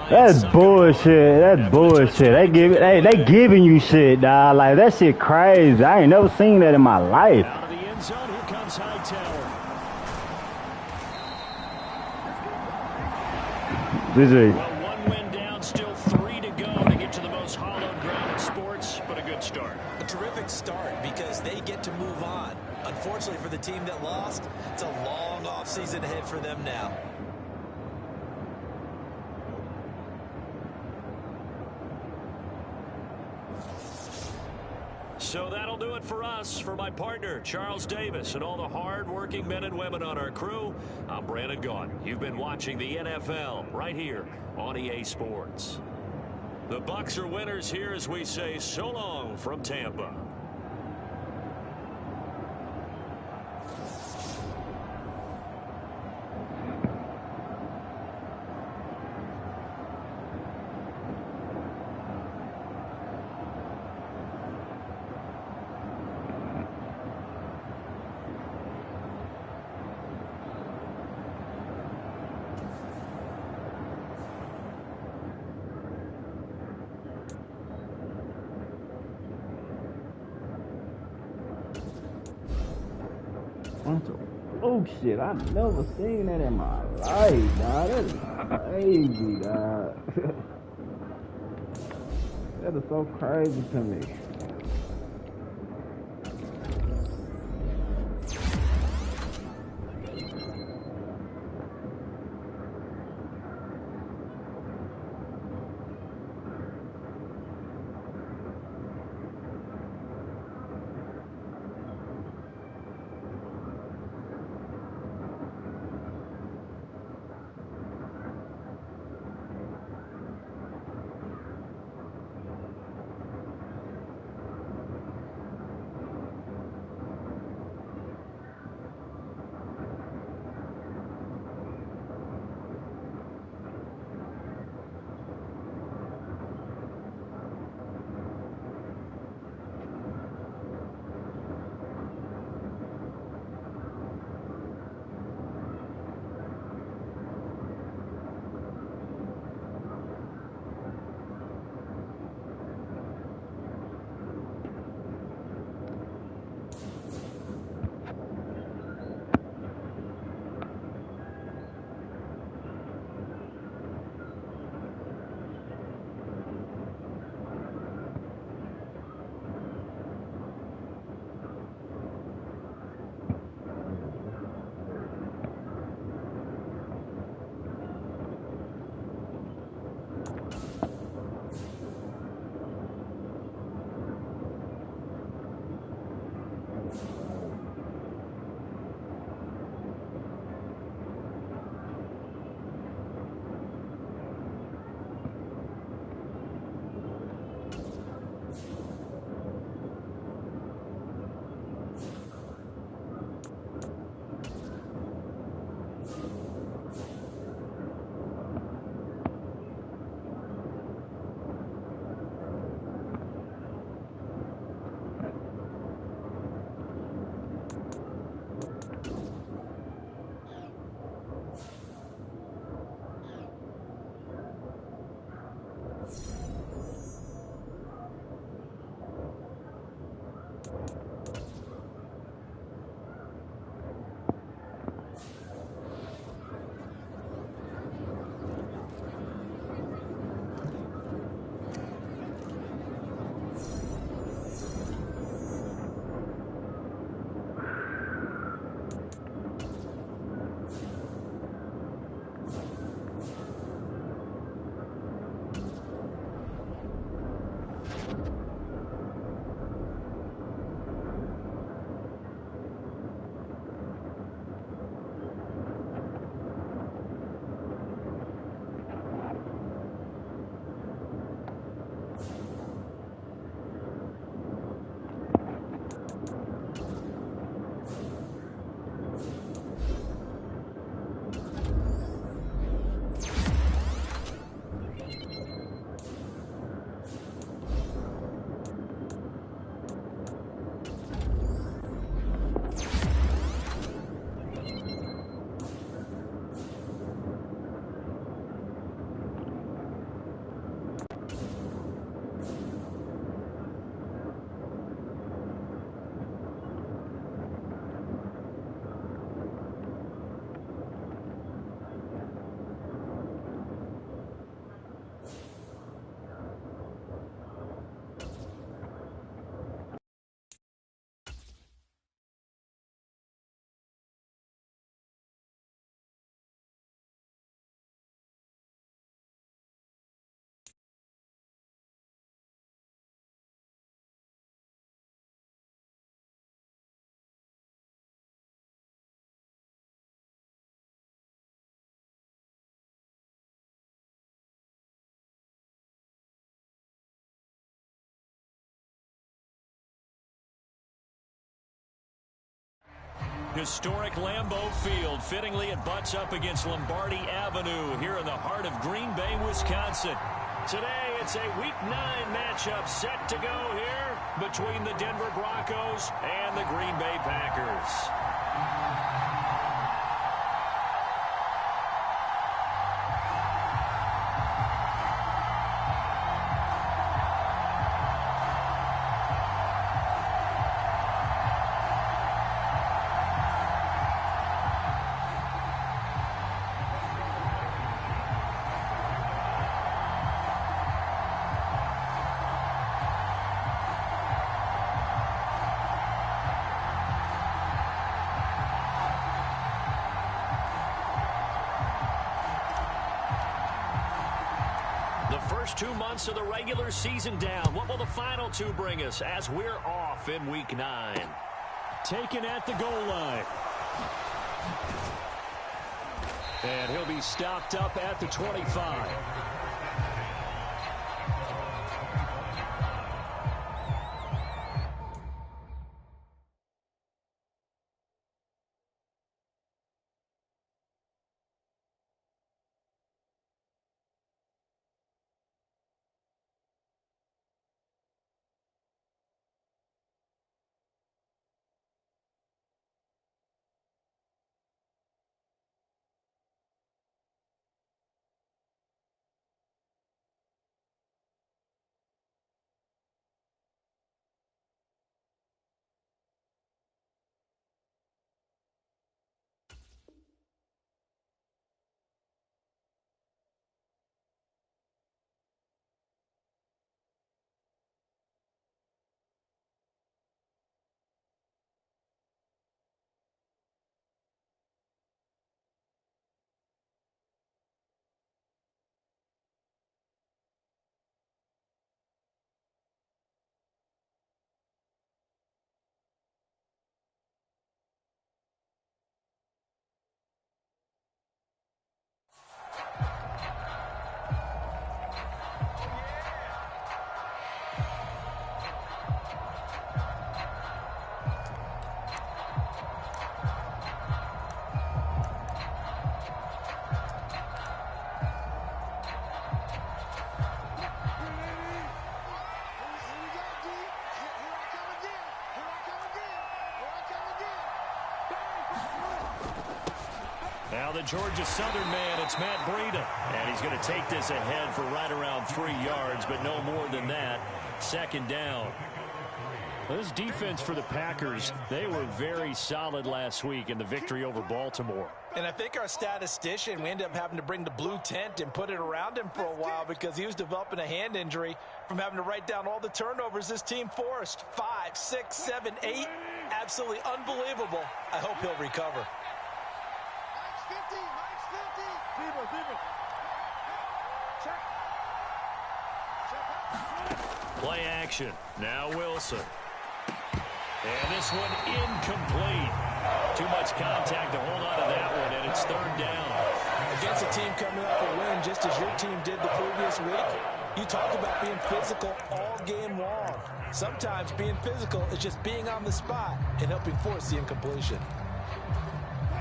that's bullshit. That's bullshit. They giving you shit, dog. Like, that shit crazy. I ain't never seen that in my life. Out of the end zone, here comes Hightower. This is. Well, 1 win down, still 3 to go to get to the most hallowed ground in sports, but a good start. A terrific start because they get to move on. Unfortunately for the team that lost, it's a long offseason ahead for them now. So that'll do it for us. For my partner, Charles Davis, and all the hard-working men and women on our crew, I'm Brandon Gaudin. You've been watching the NFL right here on EA Sports. The Bucs are winners here as we say so long from Tampa. Oh shit, I've never seen that in my life, dog. That is crazy, dog. That is so crazy to me. Historic Lambeau Field. Fittingly, it butts up against Lombardi Avenue here in the heart of Green Bay, Wisconsin. Today, it's a Week 9 matchup set to go here between the Denver Broncos and the Green Bay Packers. First 2 months of the regular season down. What will the final 2 bring us as we're off in Week 9? Taken at the goal line. And he'll be stopped up at the 25. Now the Georgia Southern man, it's Matt Breida. And he's going to take this ahead for right around 3 yards, but no more than that. Second down. Well, this defense for the Packers, they were very solid last week in the victory over Baltimore. And I think our statistician, we ended up having to bring the blue tent and put it around him for a while because he was developing a hand injury from having to write down all the turnovers this team forced. 5, 6, 7, 8. Absolutely unbelievable. I hope he'll recover. Play action. Now Wilson. And this one incomplete. Too much contact to hold on to that one, and it's third down. Against a team coming off a win just as your team did the previous week, you talk about being physical all game long. Sometimes being physical is just being on the spot and helping force the incompletion.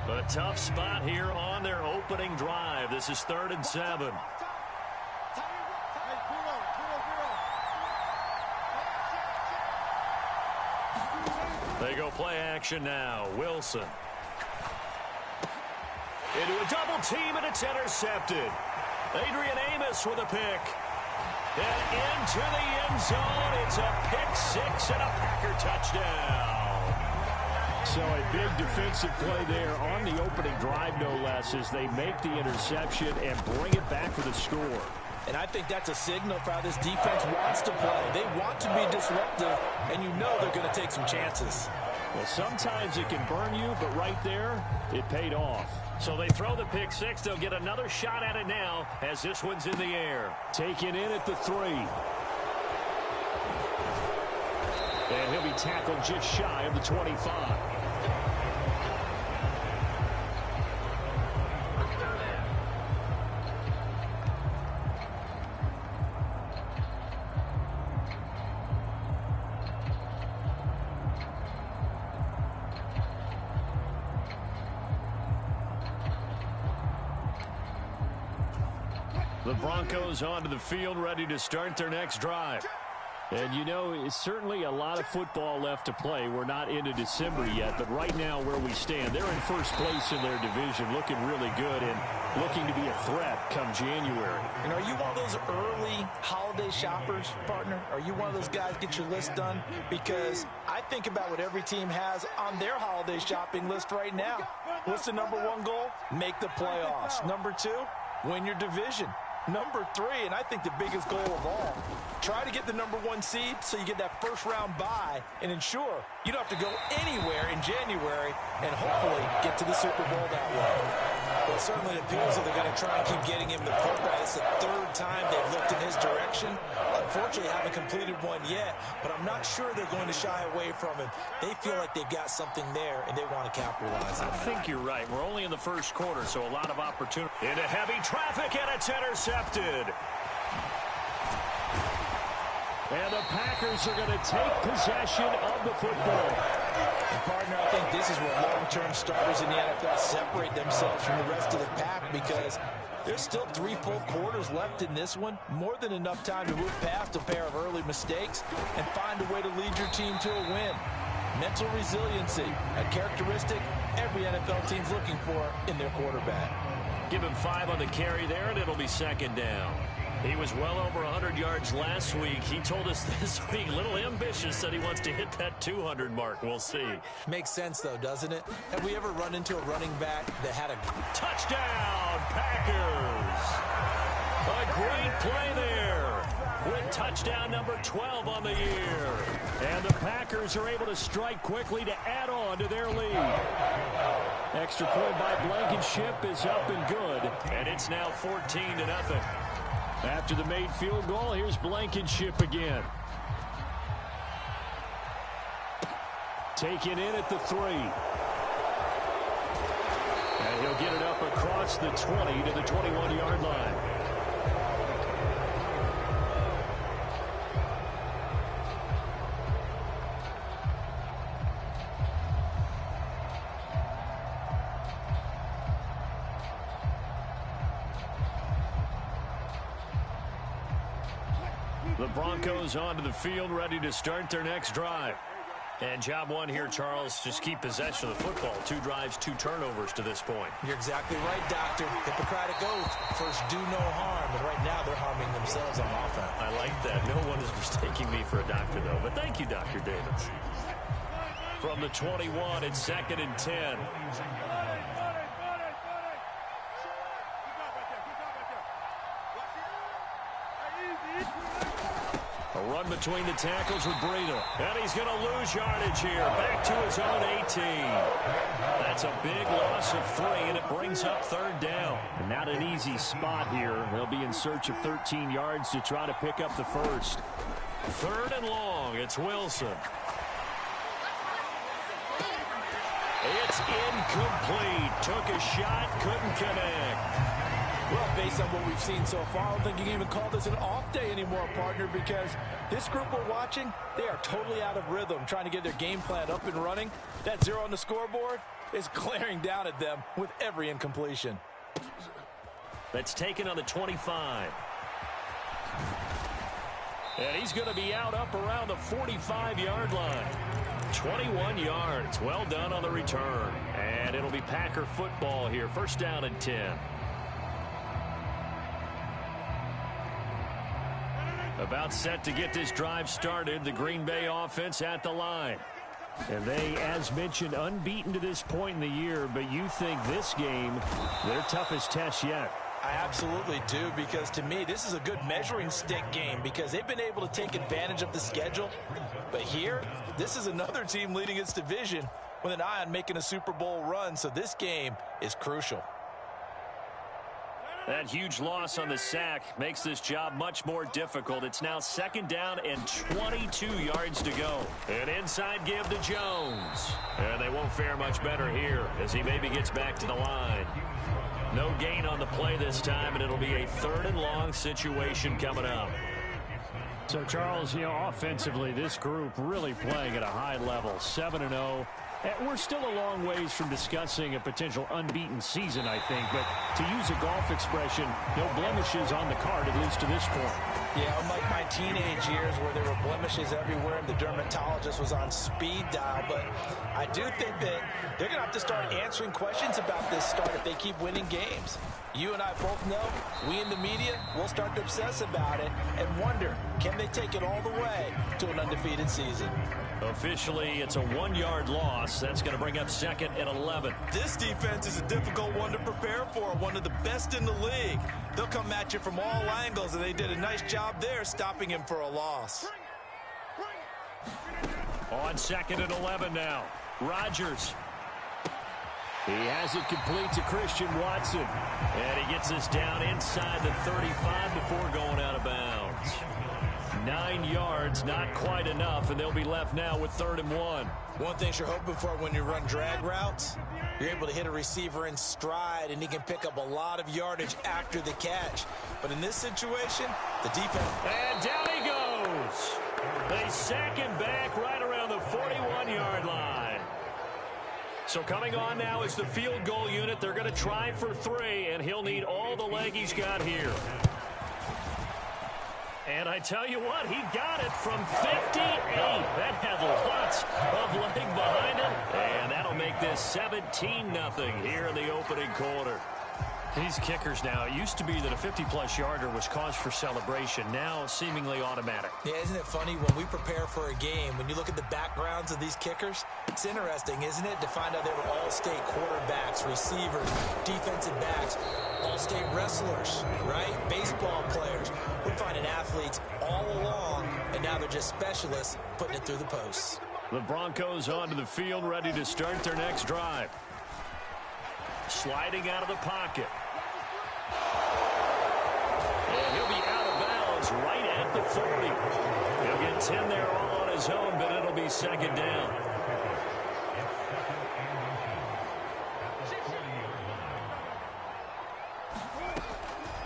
A tough spot here on their opening drive. This is 3rd and 7. They go play action now. Wilson. Into a double team, and it's intercepted. Adrian Amos with a pick. And into the end zone. It's a pick 6 and a Packer touchdown. So a big defensive play there on the opening drive, no less, as they make the interception and bring it back for the score. And I think that's a signal for how this defense wants to play. They want to be disruptive, and you know they're going to take some chances. Well, sometimes it can burn you, but right there, it paid off. So they throw the pick 6. They'll get another shot at it now as this one's in the air. Taken in at the 3. And he'll be tackled just shy of the 25. The Broncos onto the field, ready to start their next drive. And, you know, it's certainly a lot of football left to play. We're not into December yet, but right now where we stand, they're in first place in their division, looking really good and looking to be a threat come January. And are you one of those early holiday shoppers, partner? Are you one of those guys get your list done? Because I think about what every team has on their holiday shopping list right now. What's the number one goal? Make the playoffs. Number two, win your division. Number three, and I think the biggest goal of all, try to get the number one seed so you get that first round bye and ensure you don't have to go anywhere in January and hopefully get to the Super Bowl that way. Well, it certainly appears that they're going to try and keep getting him the football. It's the third time they've looked in his direction. Unfortunately, haven't completed one yet, but I'm not sure they're going to shy away from him. They feel like they've got something there, and they want to capitalize on it. I think you're right. We're only in the first quarter, so a lot of opportunity. Into heavy traffic, and it's intercepted. And the Packers are going to take possession of the football. And partner, I think this is where long-term starters in the NFL separate themselves from the rest of the pack because there's still 3 full quarters left in this one. More than enough time to move past a pair of early mistakes and find a way to lead your team to a win. Mental resiliency, a characteristic every NFL team's looking for in their quarterback. Give him 5 on the carry there, and it'll be second down. He was well over 100 yards last week. He told us this week, a little ambitious, said he wants to hit that 200 mark. We'll see. Makes sense, though, doesn't it? Have we ever run into a running back that had a touchdown, Packers? A great play there with touchdown number 12 on the year. And the Packers are able to strike quickly to add on to their lead. Extra point by Blankenship is up and good, and it's now 14-0. After the made field goal, here's Blankenship again. Taken in at the 3. And he'll get it up across the 20 to the 21-yard line. The Broncos onto the field, ready to start their next drive. And job one here, Charles, just keep possession of the football. 2 drives, 2 turnovers to this point. You're exactly right, Doctor. Hippocratic oath. First, do no harm. And right now, they're harming themselves on offense. I like that. No one is mistaking me for a doctor, though. But thank you, Dr. Davis. From the 21, it's 2nd and 10. A run between the tackles with Breida. And he's going to lose yardage here. Back to his own 18. That's a big loss of 3, and it brings up 3rd down. And not an easy spot here. They'll be in search of 13 yards to try to pick up the first. 3rd and long. It's Wilson. It's incomplete. Took a shot, couldn't connect. Well, based on what we've seen so far, I don't think you can even call this an off day anymore, partner, because this group we're watching, they are totally out of rhythm, trying to get their game plan up and running. That 0 on the scoreboard is glaring down at them with every incompletion. That's taken on the 25. And he's going to be out up around the 45-yard line. 21 yards. Well done on the return. And it'll be Packer football here. First down and 10. About set to get this drive started. The Green Bay offense at the line. And they, as mentioned, unbeaten to this point in the year. But you think this game, their toughest test yet? I absolutely do, because to me, this is a good measuring stick game because they've been able to take advantage of the schedule. But here, this is another team leading its division with an eye on making a Super Bowl run. So this game is crucial. That huge loss on the sack makes this job much more difficult. It's now 2nd down and 22 yards to go. An inside give to Jones. And they won't fare much better here as he maybe gets back to the line. No gain on the play this time, and it'll be a 3rd and long situation coming up. So, Charles, you know, offensively, this group really playing at a high level, 7-0. We're still a long ways from discussing a potential unbeaten season, I think. But to use a golf expression, no blemishes on the card, at least to this point. Yeah, unlike my teenage years where there were blemishes everywhere and the dermatologist was on speed dial. But I do think that they're going to have to start answering questions about this start if they keep winning games. You and I both know, we in the media will start to obsess about it and wonder, can they take it all the way to an undefeated season? Officially, it's a 1-yard loss. That's going to bring up second and 11. This defense is a difficult one to prepare for, one of the best in the league. They'll come at you from all angles, and they did a nice job there stopping him for a loss. On second and 11 now. Rodgers. He has it complete to Christian Watson. And he gets us down inside the 35 before going out of bounds. 9 yards, not quite enough, and they'll be left now with 3rd and 1. One thing you're hoping for when you run drag routes, you're able to hit a receiver in stride, and he can pick up a lot of yardage after the catch. But in this situation, the defense... And down he goes. They sack him back right around the 41-yard line. So coming on now is the field goal unit. They're going to try for 3, and he'll need all the leg he's got here. And I tell you what, he got it from 58. That had lots of leg behind it. And that'll make this 17-0 here in the opening quarter. These kickers now, it used to be that a 50-plus yarder was cause for celebration. Now seemingly automatic. Yeah, isn't it funny when we prepare for a game, when you look at the backgrounds of these kickers, it's interesting, isn't it, to find out they were all-state quarterbacks, receivers, defensive backs, all-state wrestlers, right? Baseball players. We're finding athletes all along, and now they're just specialists putting it through the posts. The Broncos onto the field, ready to start their next drive. Sliding out of the pocket. And he'll be out of bounds right at the 40. He'll get 10 there all on his own, but it'll be 2nd down.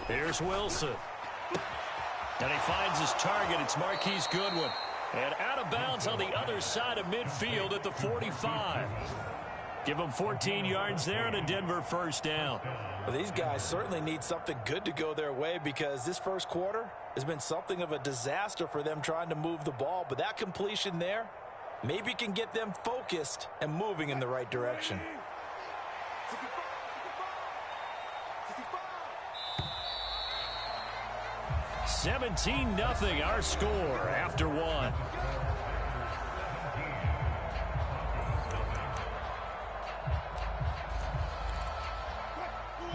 Here's Wilson. And he finds his target. It's Marquise Goodwin. And out of bounds on the other side of midfield at the 45. Give them 14 yards there and a Denver 1st down. Well, these guys certainly need something good to go their way because this first quarter has been something of a disaster for them trying to move the ball. But that completion there maybe can get them focused and moving in the right direction. 17-0 our score after 1.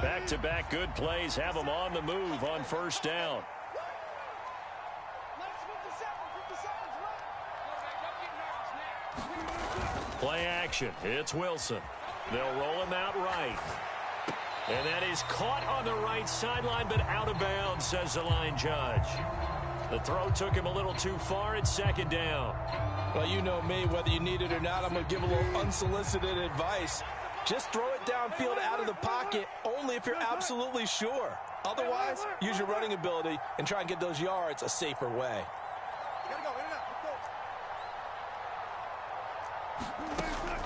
Back-to-back good plays have them on the move on 1st down. Play action. It's Wilson. They'll roll him out right. And that is caught on the right sideline, but out of bounds, says the line judge. The throw took him a little too far. It's 2nd down. Well, you know me, whether you need it or not, I'm going to give a little unsolicited advice. Just throw it downfield out of the pocket only if you're absolutely sure. Otherwise, use your running ability and try and get those yards a safer way.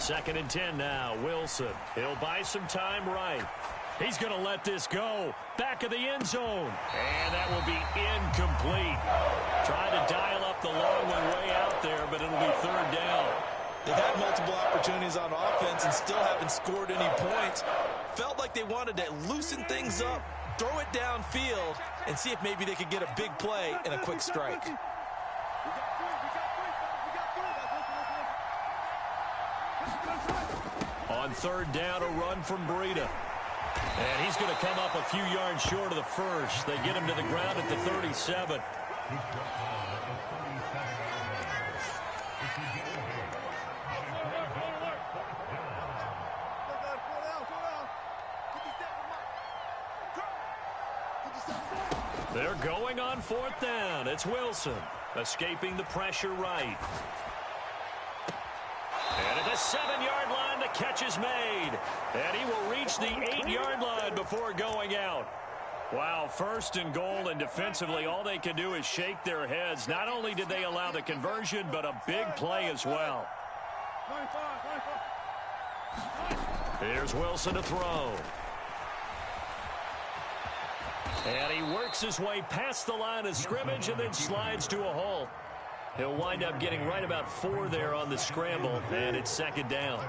Second and 10 now. Wilson. He'll buy some time right. He's going to let this go. Back of the end zone. And that will be incomplete. Trying to dial up the long one way out there, but it'll be 3rd down. They've had multiple opportunities on offense and still haven't scored any points. Felt like they wanted to loosen things up, throw it downfield, and see if maybe they could get a big play and a quick strike. On 3rd down, a run from Breida. And he's going to come up a few yards short of the first. They get him to the ground at the 37. They're going on 4th down. It's Wilson escaping the pressure right. And at the 7-yard line, the catch is made. And he will reach the 8-yard line before going out. Wow, first and goal, and defensively, all they can do is shake their heads. Not only did they allow the conversion, but a big play as well. Here's Wilson to throw. And he works his way past the line of scrimmage and then slides to a hole. He'll wind up getting right about 4 there on the scramble, and it's second down.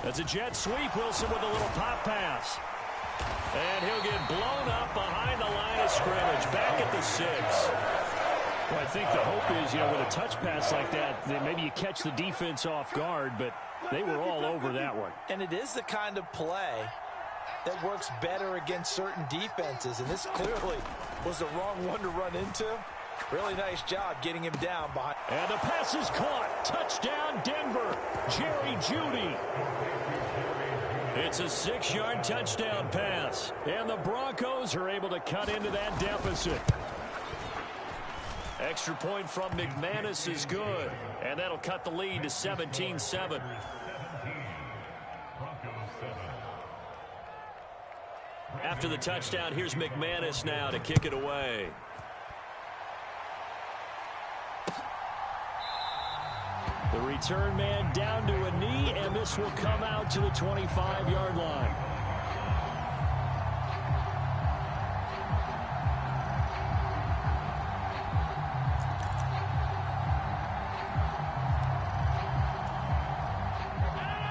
That's a jet sweep. Wilson with a little pop pass. And he'll get blown up behind the line of scrimmage. Back at the 6. Well, I think the hope is, with a touch pass like that maybe you catch the defense off guard, but they were all over that one. And it is the kind of play that works better against certain defenses, and this clearly was the wrong one to run into. Really nice job getting him down behind. And the pass is caught. Touchdown, Denver. Jerry Jeudy. It's a 6-yard touchdown pass, and the Broncos are able to cut into that deficit. Extra point from McManus is good, and that'll cut the lead to 17-7. After the touchdown, here's McManus now to kick it away. The return man down to a knee, and this will come out to the 25-yard line.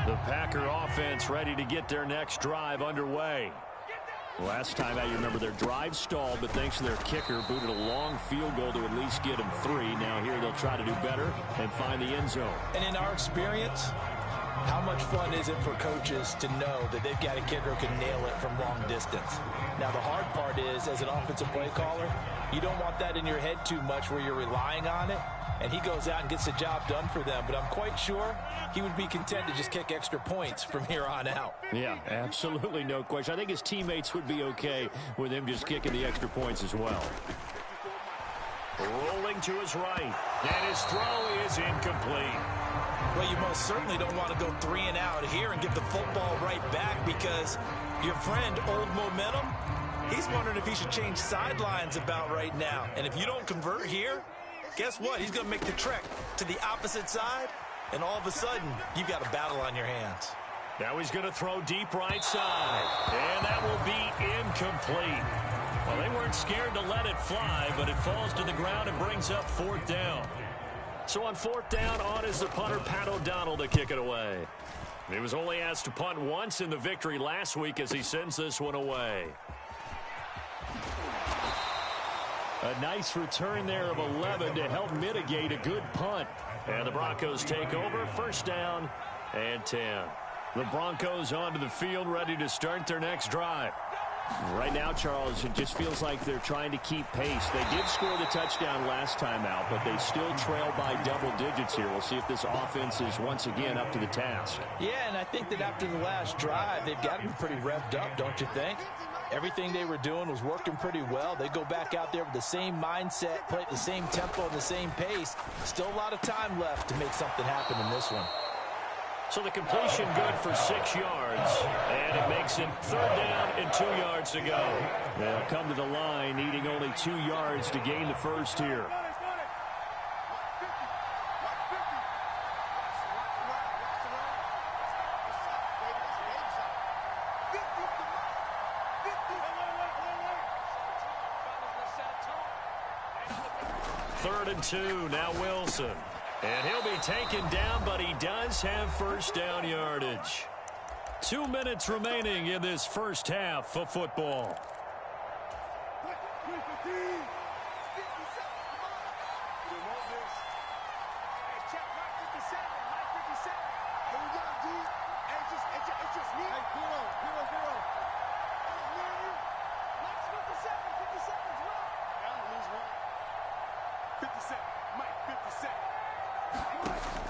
The Packer offense ready to get their next drive underway. Last time out, you remember their drive stalled, but thanks to their kicker, booted a long field goal to at least get them 3. Now here they'll try to do better and find the end zone. And in our experience, how much fun is it for coaches to know that they've got a kicker who can nail it from long distance? Now the hard part is, as an offensive play caller, you don't want that in your head too much where you're relying on it. And he goes out and gets the job done for them. But I'm quite sure he would be content to just kick extra points from here on out. Yeah, absolutely no question. I think his teammates would be okay with him just kicking the extra points as well. Rolling to his right. And his throw is incomplete. Well, you most certainly don't want to go 3 and out here and give the football right back, because your friend, Old Momentum, he's wondering if he should change sidelines about right now. And if you don't convert here, guess what? He's going to make the trek to the opposite side, and all of a sudden, you've got a battle on your hands. Now he's going to throw deep right side, and that will be incomplete. Well, they weren't scared to let it fly, but it falls to the ground and brings up 4th down. So on 4th down, on is the punter, Pat O'Donnell, to kick it away. He was only asked to punt once in the victory last week as he sends this one away. A nice return there of 11 to help mitigate a good punt. And the Broncos take over, 1st down and 10. The Broncos onto the field, ready to start their next drive. Right now, Charles, it just feels like they're trying to keep pace. They did score the touchdown last time out, but they still trail by double digits here. We'll see if this offense is once again up to the task. Yeah, and I think that after the last drive, they've got to be pretty revved up, don't you think? Everything they were doing was working pretty well. They go back out there with the same mindset, play at the same tempo and the same pace. Still a lot of time left to make something happen in this one. So the completion good for 6 yards, and it makes it 3rd down and 2 yards to go. They'll come to the line, needing only 2 yards to gain the first here. Third and 2, now Wilson. And he'll be taken down, but he does have 1st down yardage. 2 minutes remaining in this first half of football.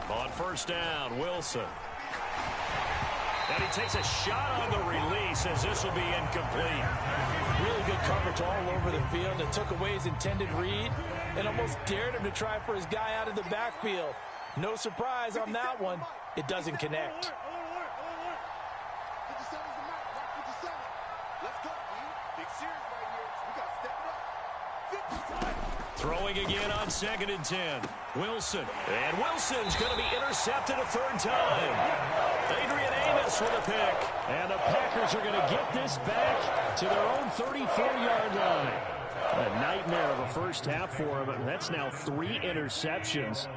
On 1st down, Wilson. And he takes a shot on the release as this will be incomplete. Really good coverage all over the field that took away his intended read and almost dared him to try for his guy out of the backfield. No surprise on that one. It doesn't connect. Throwing again on 2nd and 10. Wilson. And Wilson's going to be intercepted a third time. Adrian Amos with a pick. And the Packers are going to get this back to their own 34-yard line. A nightmare of a first half for him. That's now 3 interceptions.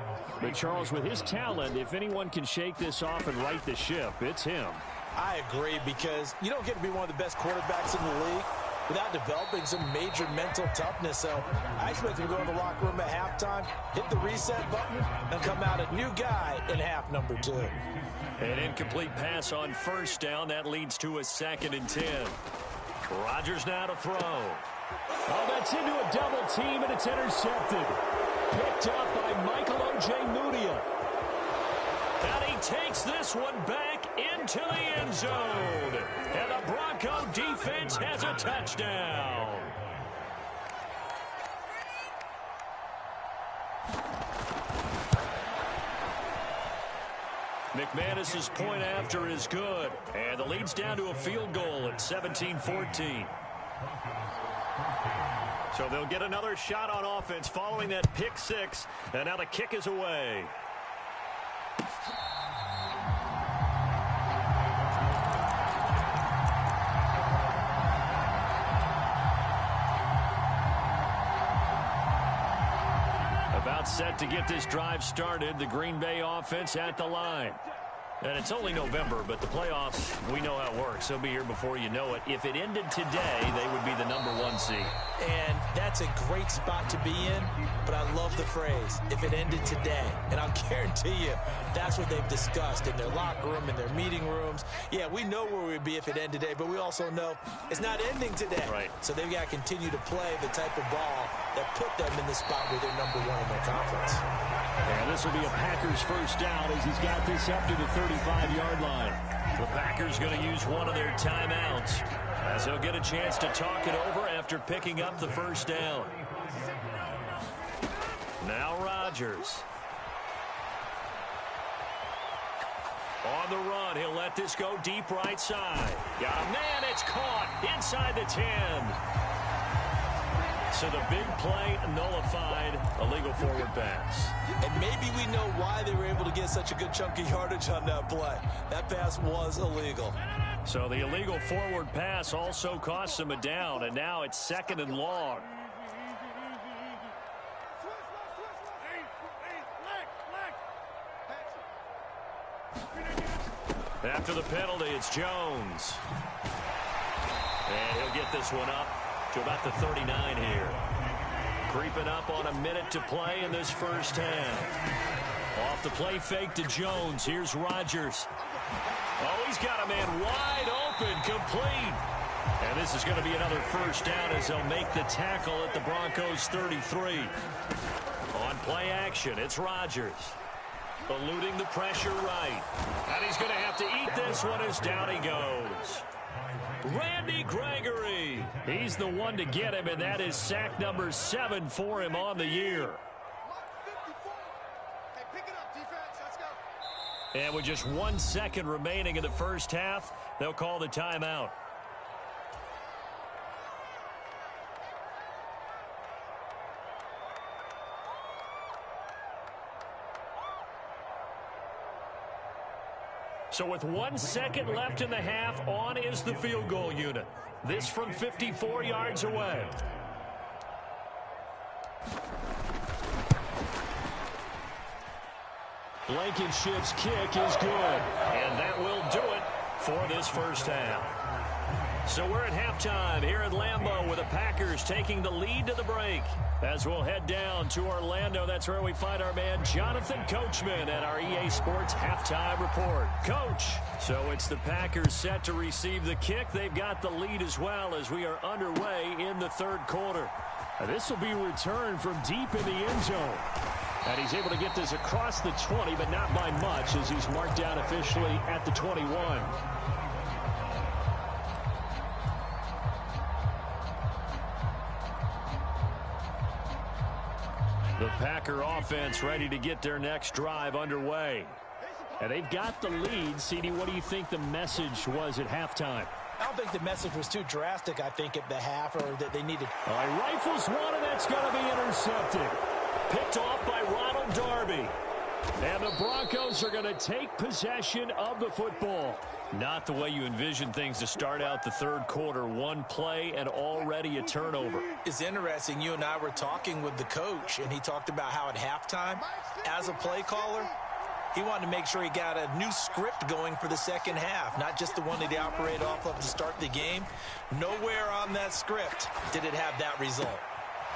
But Charles, with his talent, if anyone can shake this off and right the ship, it's him. I agree, because you don't get to be one of the best quarterbacks in the league without developing some major mental toughness. So I expect him to go in the locker room at halftime, hit the reset button, and come out a new guy in half number 2. An incomplete pass on first down. That leads to a 2nd and 10. Rodgers now to throw. Oh, that's into a double team, and it's intercepted. Picked up by Michael O.J. Mudia. And he takes this one back into the end zone. And the Bronco defense has a touchdown. McManus's point after is good. And the lead's down to a field goal at 17-14. So they'll get another shot on offense following that pick 6. And now the kick is away. About set to get this drive started. The Green Bay offense at the line. And it's only November, but the playoffs, we know how it works. They'll be here before you know it. If it ended today, they would be the number 1 seed. And that's a great spot to be in, but I love the phrase, if it ended today. And I'll guarantee you, that's what they've discussed in their locker room, in their meeting rooms. Yeah, we know where we'd be if it ended today, but we also know it's not ending today. Right. So they've got to continue to play the type of ball that put them in the spot where they're number 1 in their conference. And this will be a Packers first down as he's got this up to the 35-yard line. The Packers going to use one of their timeouts as they'll get a chance to talk it over after picking up the first down. Now Rodgers. On the run, he'll let this go deep right side. Got a man, it's caught inside the 10. So the big play nullified, illegal forward pass. And maybe we know why they were able to get such a good chunk of yardage on that play. That pass was illegal. So the illegal forward pass also cost them a down, and now it's 2nd and long. After the penalty, it's Jones. And he'll get this one up to about the 39 here. Creeping up on a minute to play in this first half. Off the play fake to Jones. Here's Rodgers. Oh, he's got a man wide open, complete. And this is going to be another first down as they'll make the tackle at the Broncos 33. On play action, it's Rodgers. Eluding the pressure right. And he's going to have to eat this one as down he goes. Randy Gregory. He's the one to get him, and that is sack number 7 for him on the year. And with just 1 second remaining in the first half, they'll call the timeout. So with 1 second left in the half, on is the field goal unit. This from 54 yards away. Blankenship's kick is good. And that will do it for this first half. So we're at halftime here at Lambeau with the Packers taking the lead to the break. As we'll head down to Orlando, that's where we find our man Jonathan Coachman at our EA Sports Halftime Report. Coach, so it's the Packers set to receive the kick. They've got the lead as well as we are underway in the third quarter. This will be returned from deep in the end zone. And he's able to get this across the 20, but not by much as he's marked down officially at the 21. The Packer offense ready to get their next drive underway. And they've got the lead. CD, what do you think the message was at halftime? I don't think the message was too drastic, I think, at the half, or that they needed. All right, rifles one, and that's going to be intercepted. Picked off by Ronald Darby. And the Broncos are going to take possession of the football. Not the way you envision things to start out the third quarter. One play and already a turnover. It's interesting. You and I were talking with the coach, and he talked about how at halftime, as a play caller, he wanted to make sure he got a new script going for the second half, not just the one that he operated off of to start the game. Nowhere on that script did it have that result.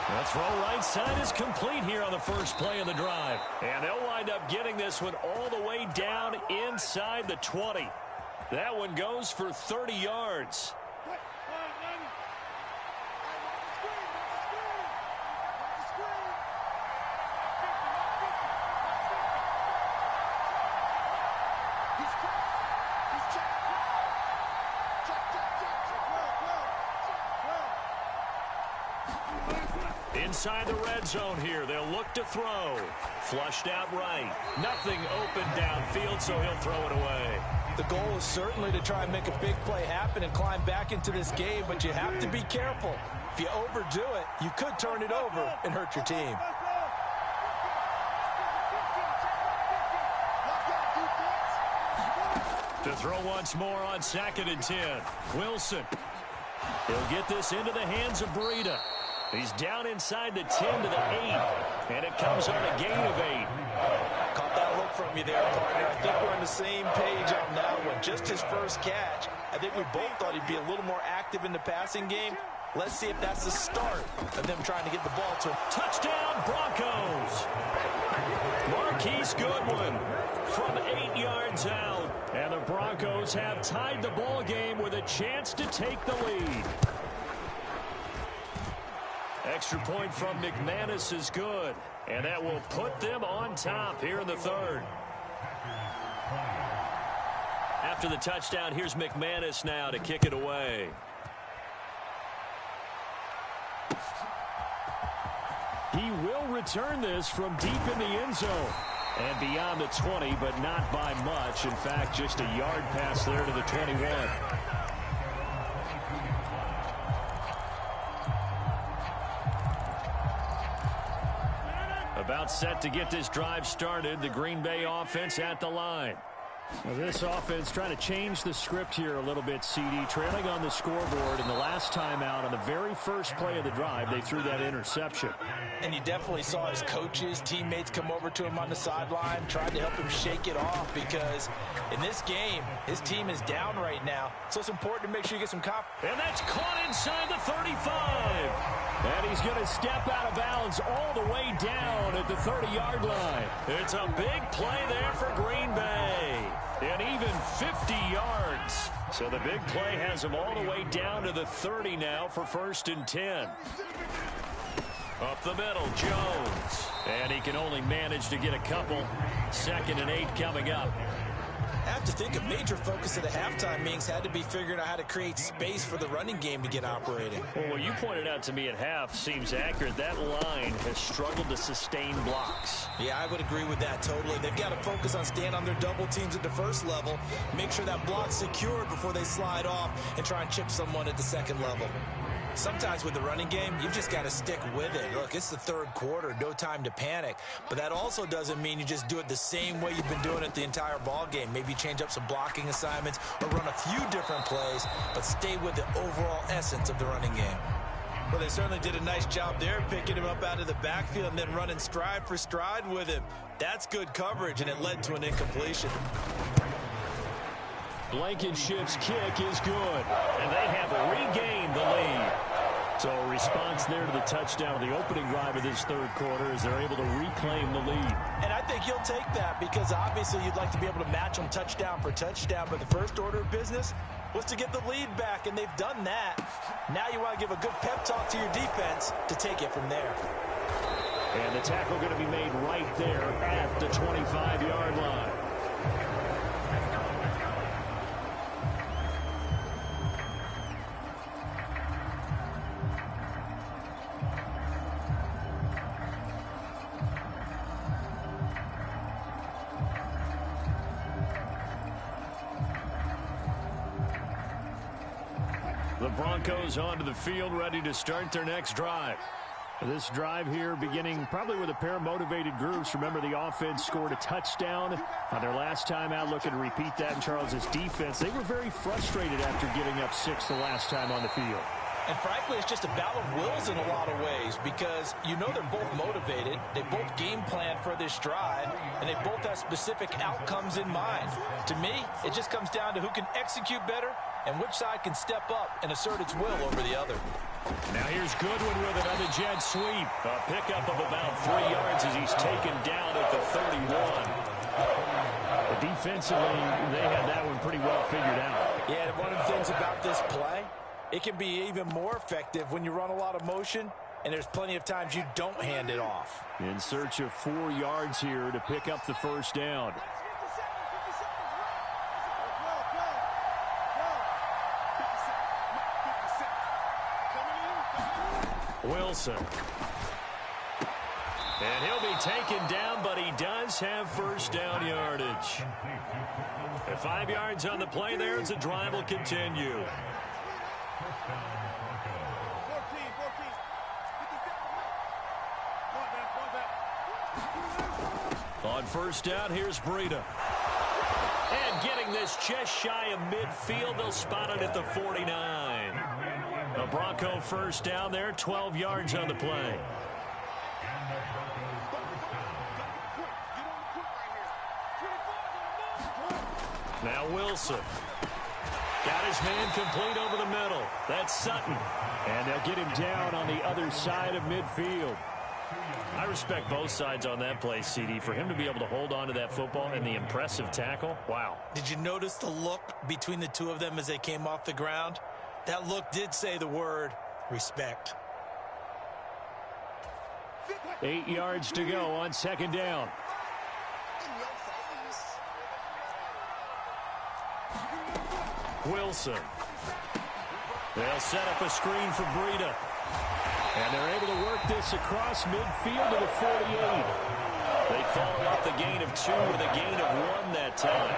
The throw right side is complete here on the first play of the drive. And they'll wind up getting this one all the way down inside the 20. That one goes for 30 yards. Inside the red zone here. They'll look to throw. Flushed out right. Nothing open downfield, so he'll throw it away. The goal is certainly to try and make a big play happen and climb back into this game, but you have to be careful. If you overdo it, you could turn it over and hurt your team. To throw once more on 2nd and 10. Wilson. He'll get this into the hands of Breida. He's down inside the 10 to the 8. And it comes on a gain of 8. Caught that look from you there, partner. I think we're on the same page on that one. Just his first catch. I think we both thought he'd be a little more active in the passing game. Let's see if that's the start of them trying to get the ball to him. Touchdown, Broncos. Marquise Goodwin from 8 yards out. And the Broncos have tied the ball game with a chance to take the lead. Extra point from McManus is good. And that will put them on top here in the third. After the touchdown, here's McManus now to kick it away. He will return this from deep in the end zone. And beyond the 20, but not by much. In fact, just a yard pass there to the 21. About set to get this drive started. The Green Bay offense at the line. Well, this offense trying to change the script here a little bit, CD. Trailing on the scoreboard, and the last time out on the very first play of the drive, they threw that interception. And you definitely saw his coaches, teammates come over to him on the sideline, tried to help him shake it off because in this game, his team is down right now. So it's important to make sure you get some confidence. And that's caught inside the 35. And he's going to step out of bounds all the way down at the 30-yard line. It's a big play there for Green Bay. And even 50 yards. So the big play has him all the way down to the 30 now for 1st and 10. Up the middle, Jones. And he can only manage to get a couple. 2nd and 8 coming up. I have to think a major focus of the halftime meetings had to be figuring out how to create space for the running game to get operating. Well, what you pointed out to me at half seems accurate. That line has struggled to sustain blocks. Yeah, I would agree with that totally. They've got to focus on staying on their double teams at the first level, make sure that block's secured before they slide off and try and chip someone at the second level. Sometimes with the running game, you've just got to stick with it. Look, it's the third quarter, no time to panic. But that also doesn't mean you just do it the same way you've been doing it the entire ball game. Maybe change up some blocking assignments or run a few different plays, but stay with the overall essence of the running game. Well, they certainly did a nice job there, picking him up out of the backfield and then running stride for stride with him. That's good coverage, and it led to an incompletion. Blankenship's kick is good, and they have regained the lead. So a response there to the touchdown of the opening drive of this third quarter as they're able to reclaim the lead. And I think he'll take that because obviously you'd like to be able to match them touchdown for touchdown, but the first order of business was to get the lead back, and they've done that. Now you want to give a good pep talk to your defense to take it from there. And the tackle going to be made right there at the 25-yard line. The Broncos onto the field, ready to start their next drive. This drive here beginning probably with a pair of motivated groups. Remember, the offense scored a touchdown on their last time out. Looking to repeat that in Charles' defense. They were very frustrated after giving up 6 the last time on the field. And frankly, it's just a battle of wills in a lot of ways because you know they're both motivated. They both game plan for this drive, and they both have specific outcomes in mind. To me, it just comes down to who can execute better and which side can step up and assert its will over the other. Now here's Goodwin with another jet sweep. A pickup of about 3 yards as he's taken down at the 31. Defensively, they had that one pretty well figured out. Yeah, and one of the things about this play, it can be even more effective when you run a lot of motion, and there's plenty of times you don't hand it off. In search of 4 yards here to pick up the first down. Wilson. And he'll be taken down, but he does have first down yardage. At 5 yards on the play there as the drive will continue. On first down, here's Breida. And getting this just shy of midfield, they'll spot it at the 49. A Bronco first down there, 12 yards on the play. Now Wilson. Got his man complete over the middle. That's Sutton. And they'll get him down on the other side of midfield. I respect both sides on that play, CD. For him to be able to hold on to that football and the impressive tackle, wow. Did you notice the look between the two of them as they came off the ground? That look did say the word respect. 8 yards to go on second down. Wilson. They'll set up a screen for Breida. And they're able to work this across midfield to the 48. They follow up the gain of 2 with a gain of 1 that time.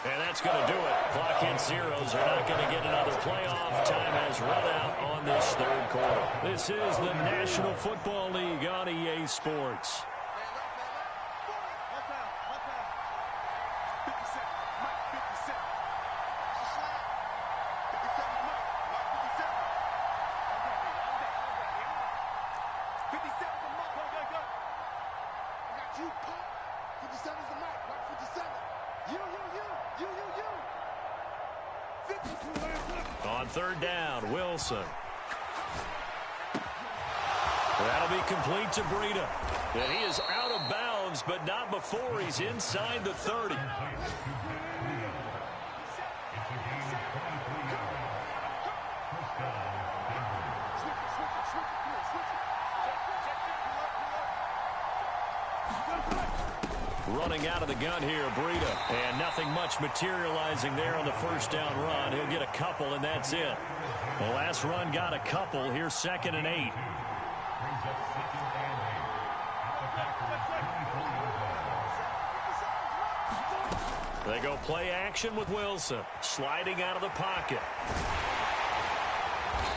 And that's going to do it. Clock in zeros. They're not going to get another playoff. Time has run out on this third quarter. This is the National Football League on EA Sports. On third down, Wilson. That'll be complete to Breida. And he is out of bounds, but not before he's inside the 30. Running out of the gun here, Breida. And nothing much materializing there on the first down run. He'll get a couple, and that's it. The last run got a couple. Here's 2nd and 8. They go play action with Wilson. Sliding out of the pocket.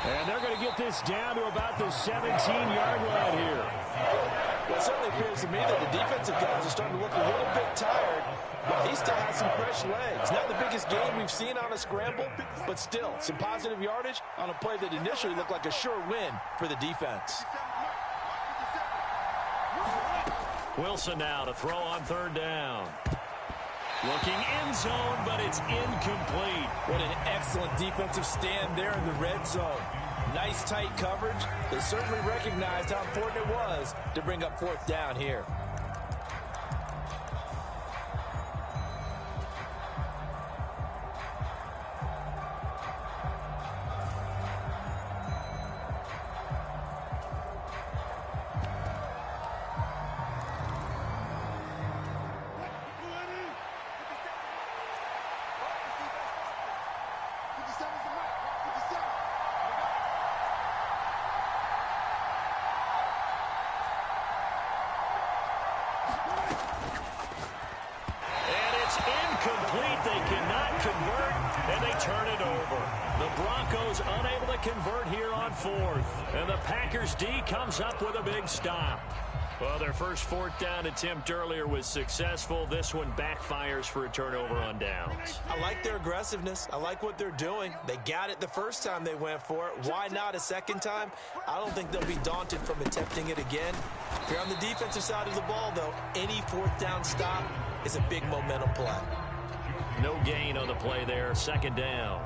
And they're going to get this down to about the 17-yard line here. Well, it certainly appears to me that the defensive guys are starting to look a little bit tired, but he still has some fresh legs. Not the biggest game we've seen on a scramble, but still some positive yardage on a play that initially looked like a sure win for the defense. Wilson now to throw on third down. Looking end zone, but it's incomplete. What an excellent defensive stand there in the red zone. Nice tight coverage. They certainly recognized how important it was to bring up 4th down here. Broncos unable to convert here on fourth. And the Packers D comes up with a big stop. Well, their first fourth down attempt earlier was successful. This one backfires for a turnover on downs. I like their aggressiveness. I like what they're doing. They got it the first time they went for it. Why not a second time? I don't think they'll be daunted from attempting it again. If you're on the defensive side of the ball, though, any fourth down stop is a big momentum play. No gain on the play there. Second down.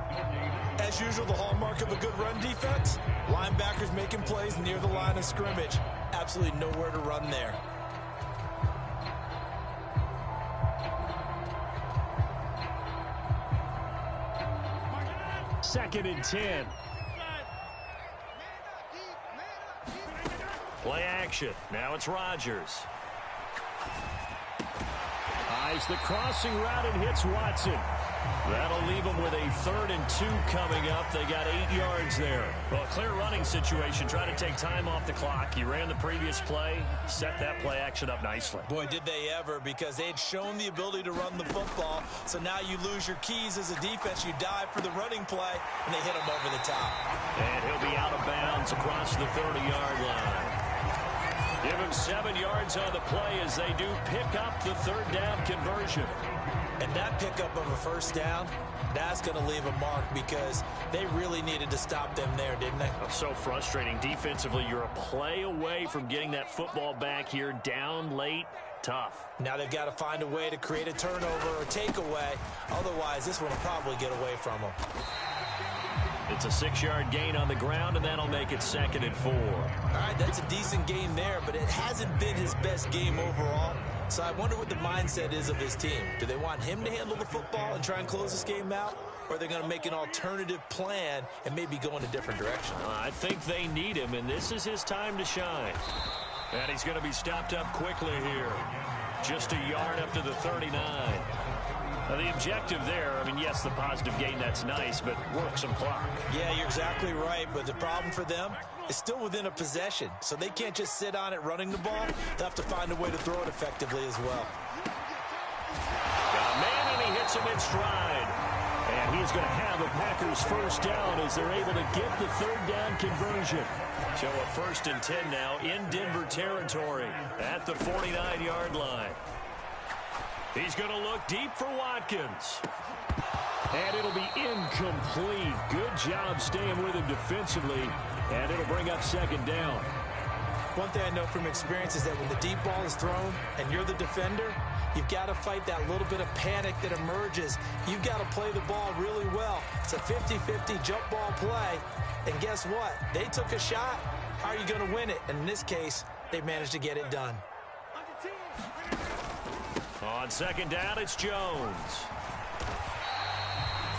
As usual, the hallmark of a good run defense, linebackers making plays near the line of scrimmage. Absolutely nowhere to run there. Second and 10. Play action. Now it's Rodgers. Eyes the crossing route and hits Watson. That'll leave them with a 3rd and 2 coming up. They got 8 yards there. Well, a clear running situation. Try to take time off the clock. He ran the previous play, set that play action up nicely. Boy, did they ever, because they had shown the ability to run the football. So now you lose your keys as a defense. You dive for the running play, and they hit him over the top. And he'll be out of bounds across the 30-yard line. Give him 7 yards on the play as they do pick up the 3rd down conversion. And that pickup of a first down, that's going to leave a mark because they really needed to stop them there, didn't they? So frustrating. Defensively, you're a play away from getting that football back here. Down late, tough. Now they've got to find a way to create a turnover or takeaway. Otherwise, this one will probably get away from them. It's a 6-yard gain on the ground, and that'll make it 2nd and 4. All right, that's a decent gain there, but it hasn't been his best game overall. So I wonder what the mindset is of his team. Do they want him to handle the football and try and close this game out? Or are they going to make an alternative plan and maybe go in a different direction? I think they need him, and this is his time to shine. And he's going to be stopped up quickly here. Just a yard up to the 39. Now, the objective there, I mean, yes, the positive gain, that's nice, but work some clock. Yeah, you're exactly right, but the problem for them is still within a possession, so they can't just sit on it running the ball. They'll have to find a way to throw it effectively as well. Got a man, and he hits him in stride. And he's going to have a Packers first down as they're able to get the 3rd down conversion. So a 1st and 10 now in Denver territory at the 49-yard line. He's going to look deep for Watkins. And it'll be incomplete. Good job staying with him defensively. And it'll bring up 2nd down. One thing I know from experience is that when the deep ball is thrown and you're the defender, you've got to fight that little bit of panic that emerges. You've got to play the ball really well. It's a 50-50 jump ball play. And guess what? They took a shot. How are you going to win it? And in this case, they managed to get it done. On 2nd down, it's Jones.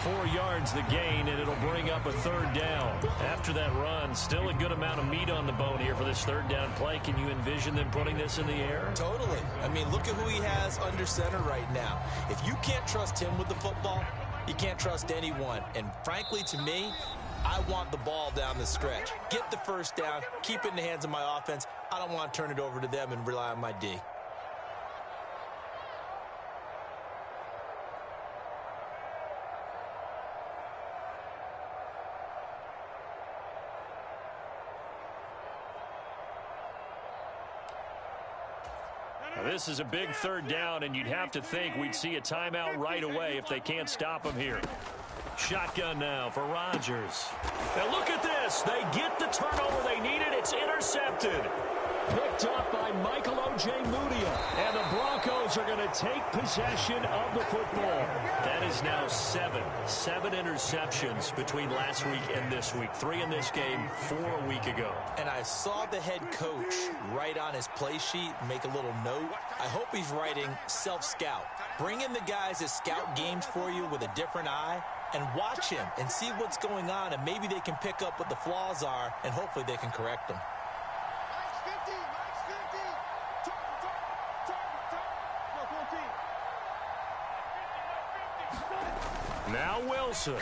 4 yards the gain, and it'll bring up a 3rd down. After that run, still a good amount of meat on the bone here for this 3rd down play. Can you envision them putting this in the air? Totally. I mean, look at who he has under center right now. If you can't trust him with the football, you can't trust anyone. And frankly, to me, I want the ball down the stretch. Get the first down, keep it in the hands of my offense. I don't want to turn it over to them and rely on my D. This is a big 3rd down, and you'd have to think we'd see a timeout right away if they can't stop him here. Shotgun now for Rodgers. Now look at this. They get the turnover they needed. It's intercepted. Picked up by Michael O.J. Mudia. And the Broncos are going to take possession of the football. That is now 7 interceptions between last week and this week. 3 in this game, 4 a week ago. And I saw the head coach write on his play sheet, make a little note. I hope he's writing self-scout. Bring in the guys that scout games for you with a different eye and watch him and see what's going on, and maybe they can pick up what the flaws are, and hopefully they can correct them. Now Wilson.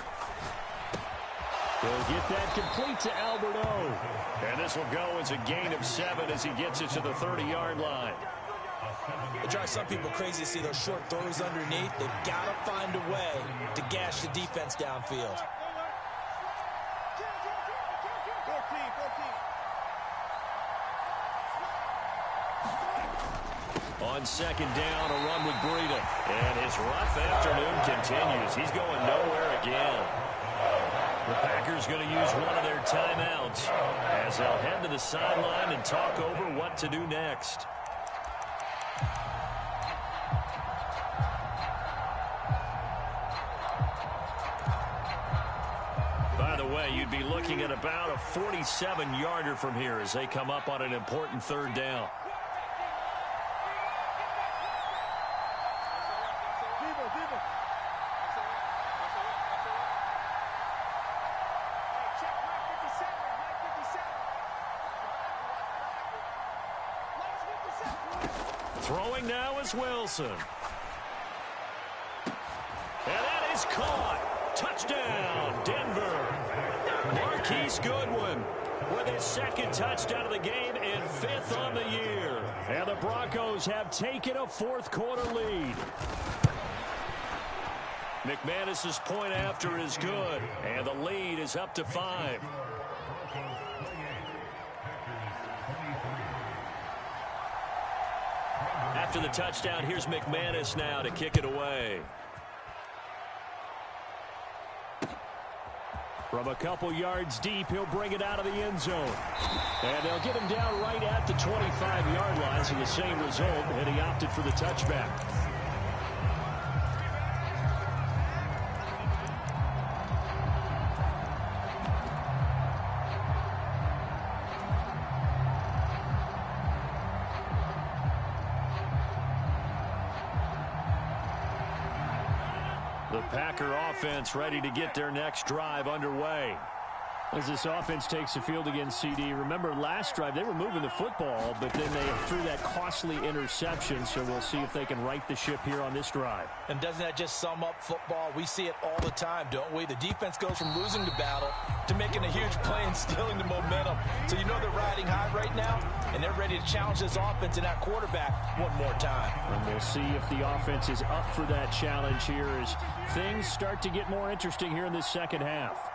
He'll get that complete to Albert O. And this will go as a gain of 7 as he gets it to the 30-yard line. It drives some people crazy to see those short throws underneath. They've got to find a way to gash the defense downfield. On second down, a run with Breida. And his rough afternoon continues. He's going nowhere again. The Packers going to use one of their timeouts as they'll head to the sideline and talk over what to do next. By the way, you'd be looking at about a 47-yarder from here as they come up on an important third down. Throwing now is Wilson. And that is caught. Touchdown, Denver. Marquise Goodwin with his second touchdown of the game and 5th on the year. And the Broncos have taken a fourth-quarter lead. McManus's point after is good, and the lead is up to 5. After the touchdown, here's McManus now to kick it away. From a couple yards deep, he'll bring it out of the end zone. And they'll get him down right at the 25-yard line, so the same result, and he opted for the touchback. The Packer offense ready to get their next drive underway. As this offense takes the field against CD, remember last drive they were moving the football, but then they threw that costly interception, so we'll see if they can right the ship here on this drive. And doesn't that just sum up football? We see it all the time, don't we? The defense goes from losing the battle to making a huge play and stealing the momentum. So you know they're riding high right now, and they're ready to challenge this offense and that quarterback one more time. And we'll see if the offense is up for that challenge here as things start to get more interesting here in this second half.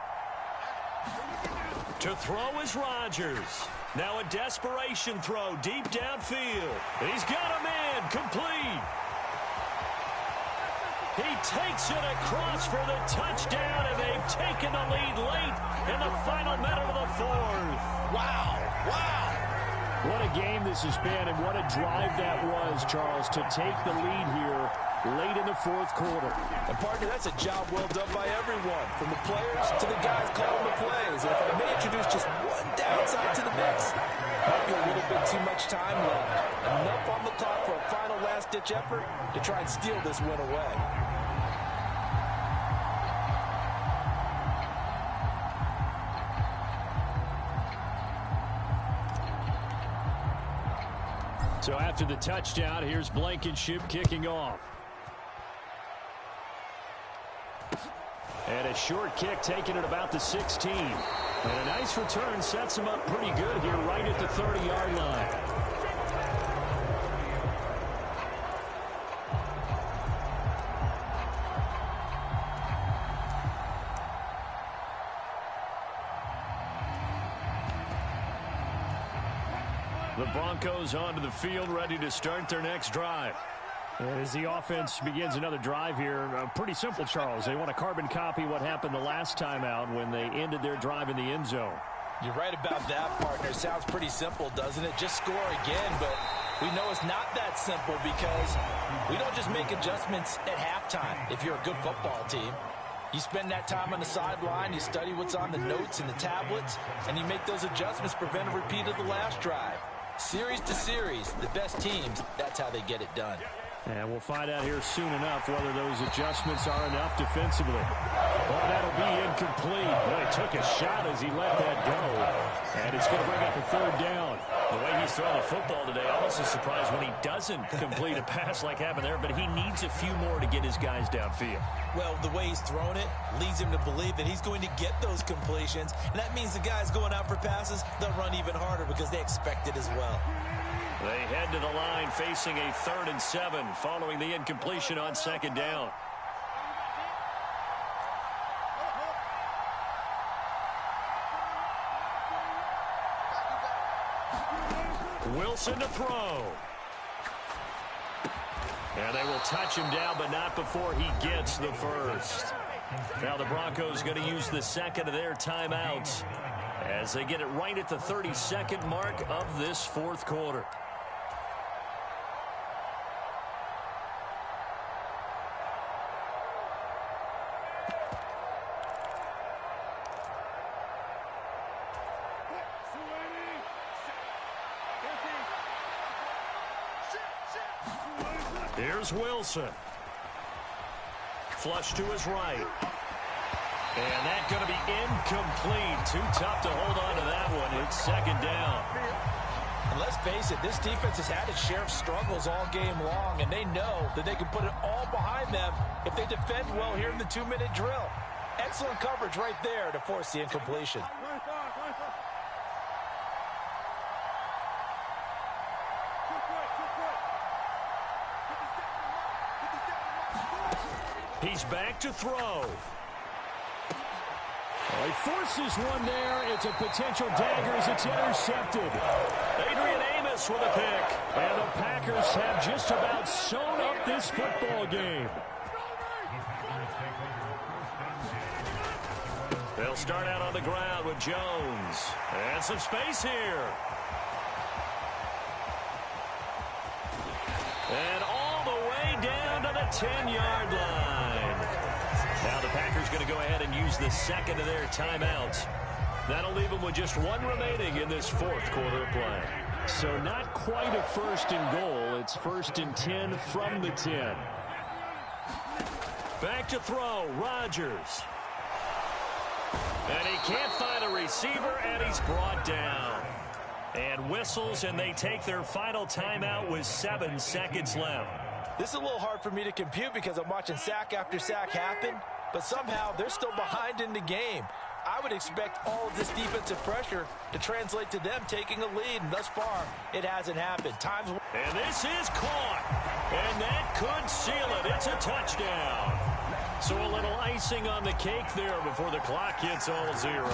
To throw is Rodgers. Now a desperation throw deep downfield. He's got him in. Complete. He takes it across for the touchdown, and they've taken the lead late in the final minute of the fourth. Wow. Wow. What a game this has been, and what a drive that was, Charles, to take the lead here late in the fourth quarter. And, partner, that's a job well done by everyone, from the players to the guys calling the plays. And if I may introduce just one downside to the mix, might be a little bit too much time left. Enough on the clock for a final last-ditch effort to try and steal this win away. So after the touchdown, here's Blankenship kicking off. And a short kick taken at about the 16. And a nice return sets him up pretty good here right at the 30-yard line. The Broncos onto the field, ready to start their next drive. As the offense begins another drive here, pretty simple, Charles. They want to carbon copy what happened the last time out when they ended their drive in the end zone. You're right about that, partner. Sounds pretty simple, doesn't it? Just score again, but we know it's not that simple because we don't just make adjustments at halftime if you're a good football team. You spend that time on the sideline, you study what's on the notes and the tablets, and you make those adjustments, prevent a repeat of the last drive. Series to series, the best teams, that's how they get it done. And we'll find out here soon enough whether those adjustments are enough defensively. Well, that'll be incomplete. Well, he took a shot as he let that go. And it's going to bring up a third down. The way he's throwing the football today, I'm also surprised when he doesn't complete a pass like happened there, but he needs a few more to get his guys downfield. Well, the way he's thrown it leads him to believe that he's going to get those completions. And that means the guys going out for passes, they'll run even harder because they expect it as well. They head to the line facing a 3rd and 7 following the incompletion on second down. Wilson to throw. And they will touch him down, but not before he gets the first. Now the Broncos going to use the second of their timeouts as they get it right at the 32nd mark of this fourth quarter. Here's Wilson. Flush to his right. And that's going to be incomplete. Too tough to hold on to that one. It's second down. And let's face it, this defense has had its share of struggles all game long, and they know that they can put it all behind them if they defend well here in the 2-minute drill. Excellent coverage right there to force the incompletion. He's back to throw. Well, he forces one there. It's a potential dagger as it's intercepted. Adrian Amos with a pick. And the Packers have just about sewn up this football game. They'll start out on the ground with Jones. And some space here. And all the way down to the 10-yard line. Now the Packers going to go ahead and use the second of their timeouts. That'll leave them with just one remaining in this fourth quarter of play. So not quite a first and goal. It's first and 10 from the 10. Back to throw, Rodgers. And he can't find a receiver, and he's brought down. And whistles, and they take their final timeout with 7 seconds left. This is a little hard for me to compute because I'm watching sack after sack happen, but somehow they're still behind in the game. I would expect all of this defensive pressure to translate to them taking a lead, and thus far, it hasn't happened. And this is caught, and that could seal it. It's a touchdown. So a little icing on the cake there before the clock hits all zeros.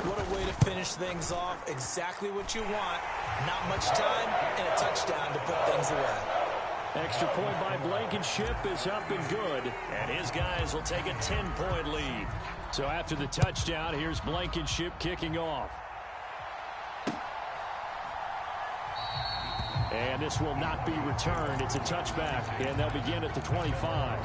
What a way to finish things off. Exactly what you want. Not much time and a touchdown to put things away. Extra point by Blankenship is up and good. And his guys will take a 10-point lead. So after the touchdown, here's Blankenship kicking off. And this will not be returned. It's a touchback, and they'll begin at the 25.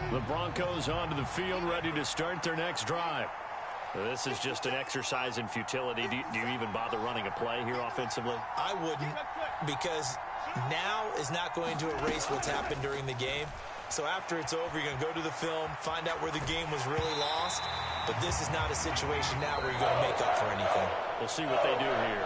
The Broncos onto the field, ready to start their next drive. This is just an exercise in futility. Do you even bother running a play here offensively? I wouldn't, because now is not going to erase what's happened during the game. So after it's over, you're going to go to the film, find out where the game was really lost. But this is not a situation now where you're going to make up for anything. We'll see what they do here.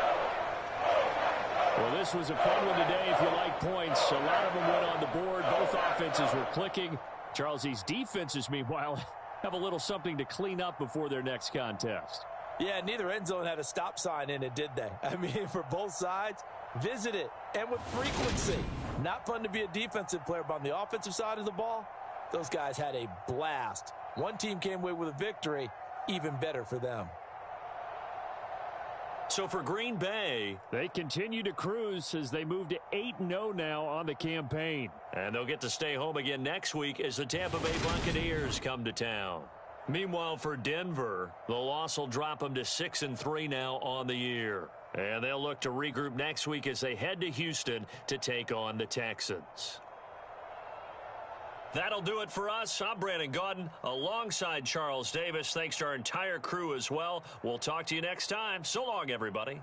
Well, this was a fun one today if you like points. A lot of them went on the board. Both offenses were clicking. Charles, these defenses, meanwhile, have a little something to clean up before their next contest. Yeah, neither end zone had a stop sign in it, did they? I mean, for both sides, visit it, and with frequency. Not fun to be a defensive player, but on the offensive side of the ball, those guys had a blast. One team came away with a victory, even better for them. So for Green Bay, they continue to cruise as they move to 8-0 now on the campaign. And they'll get to stay home again next week as the Tampa Bay Buccaneers come to town. Meanwhile, for Denver, the loss will drop them to 6-3 now on the year. And they'll look to regroup next week as they head to Houston to take on the Texans. That'll do it for us. I'm Brandon Gaudin alongside Charles Davis. Thanks to our entire crew as well. We'll talk to you next time. So long, everybody.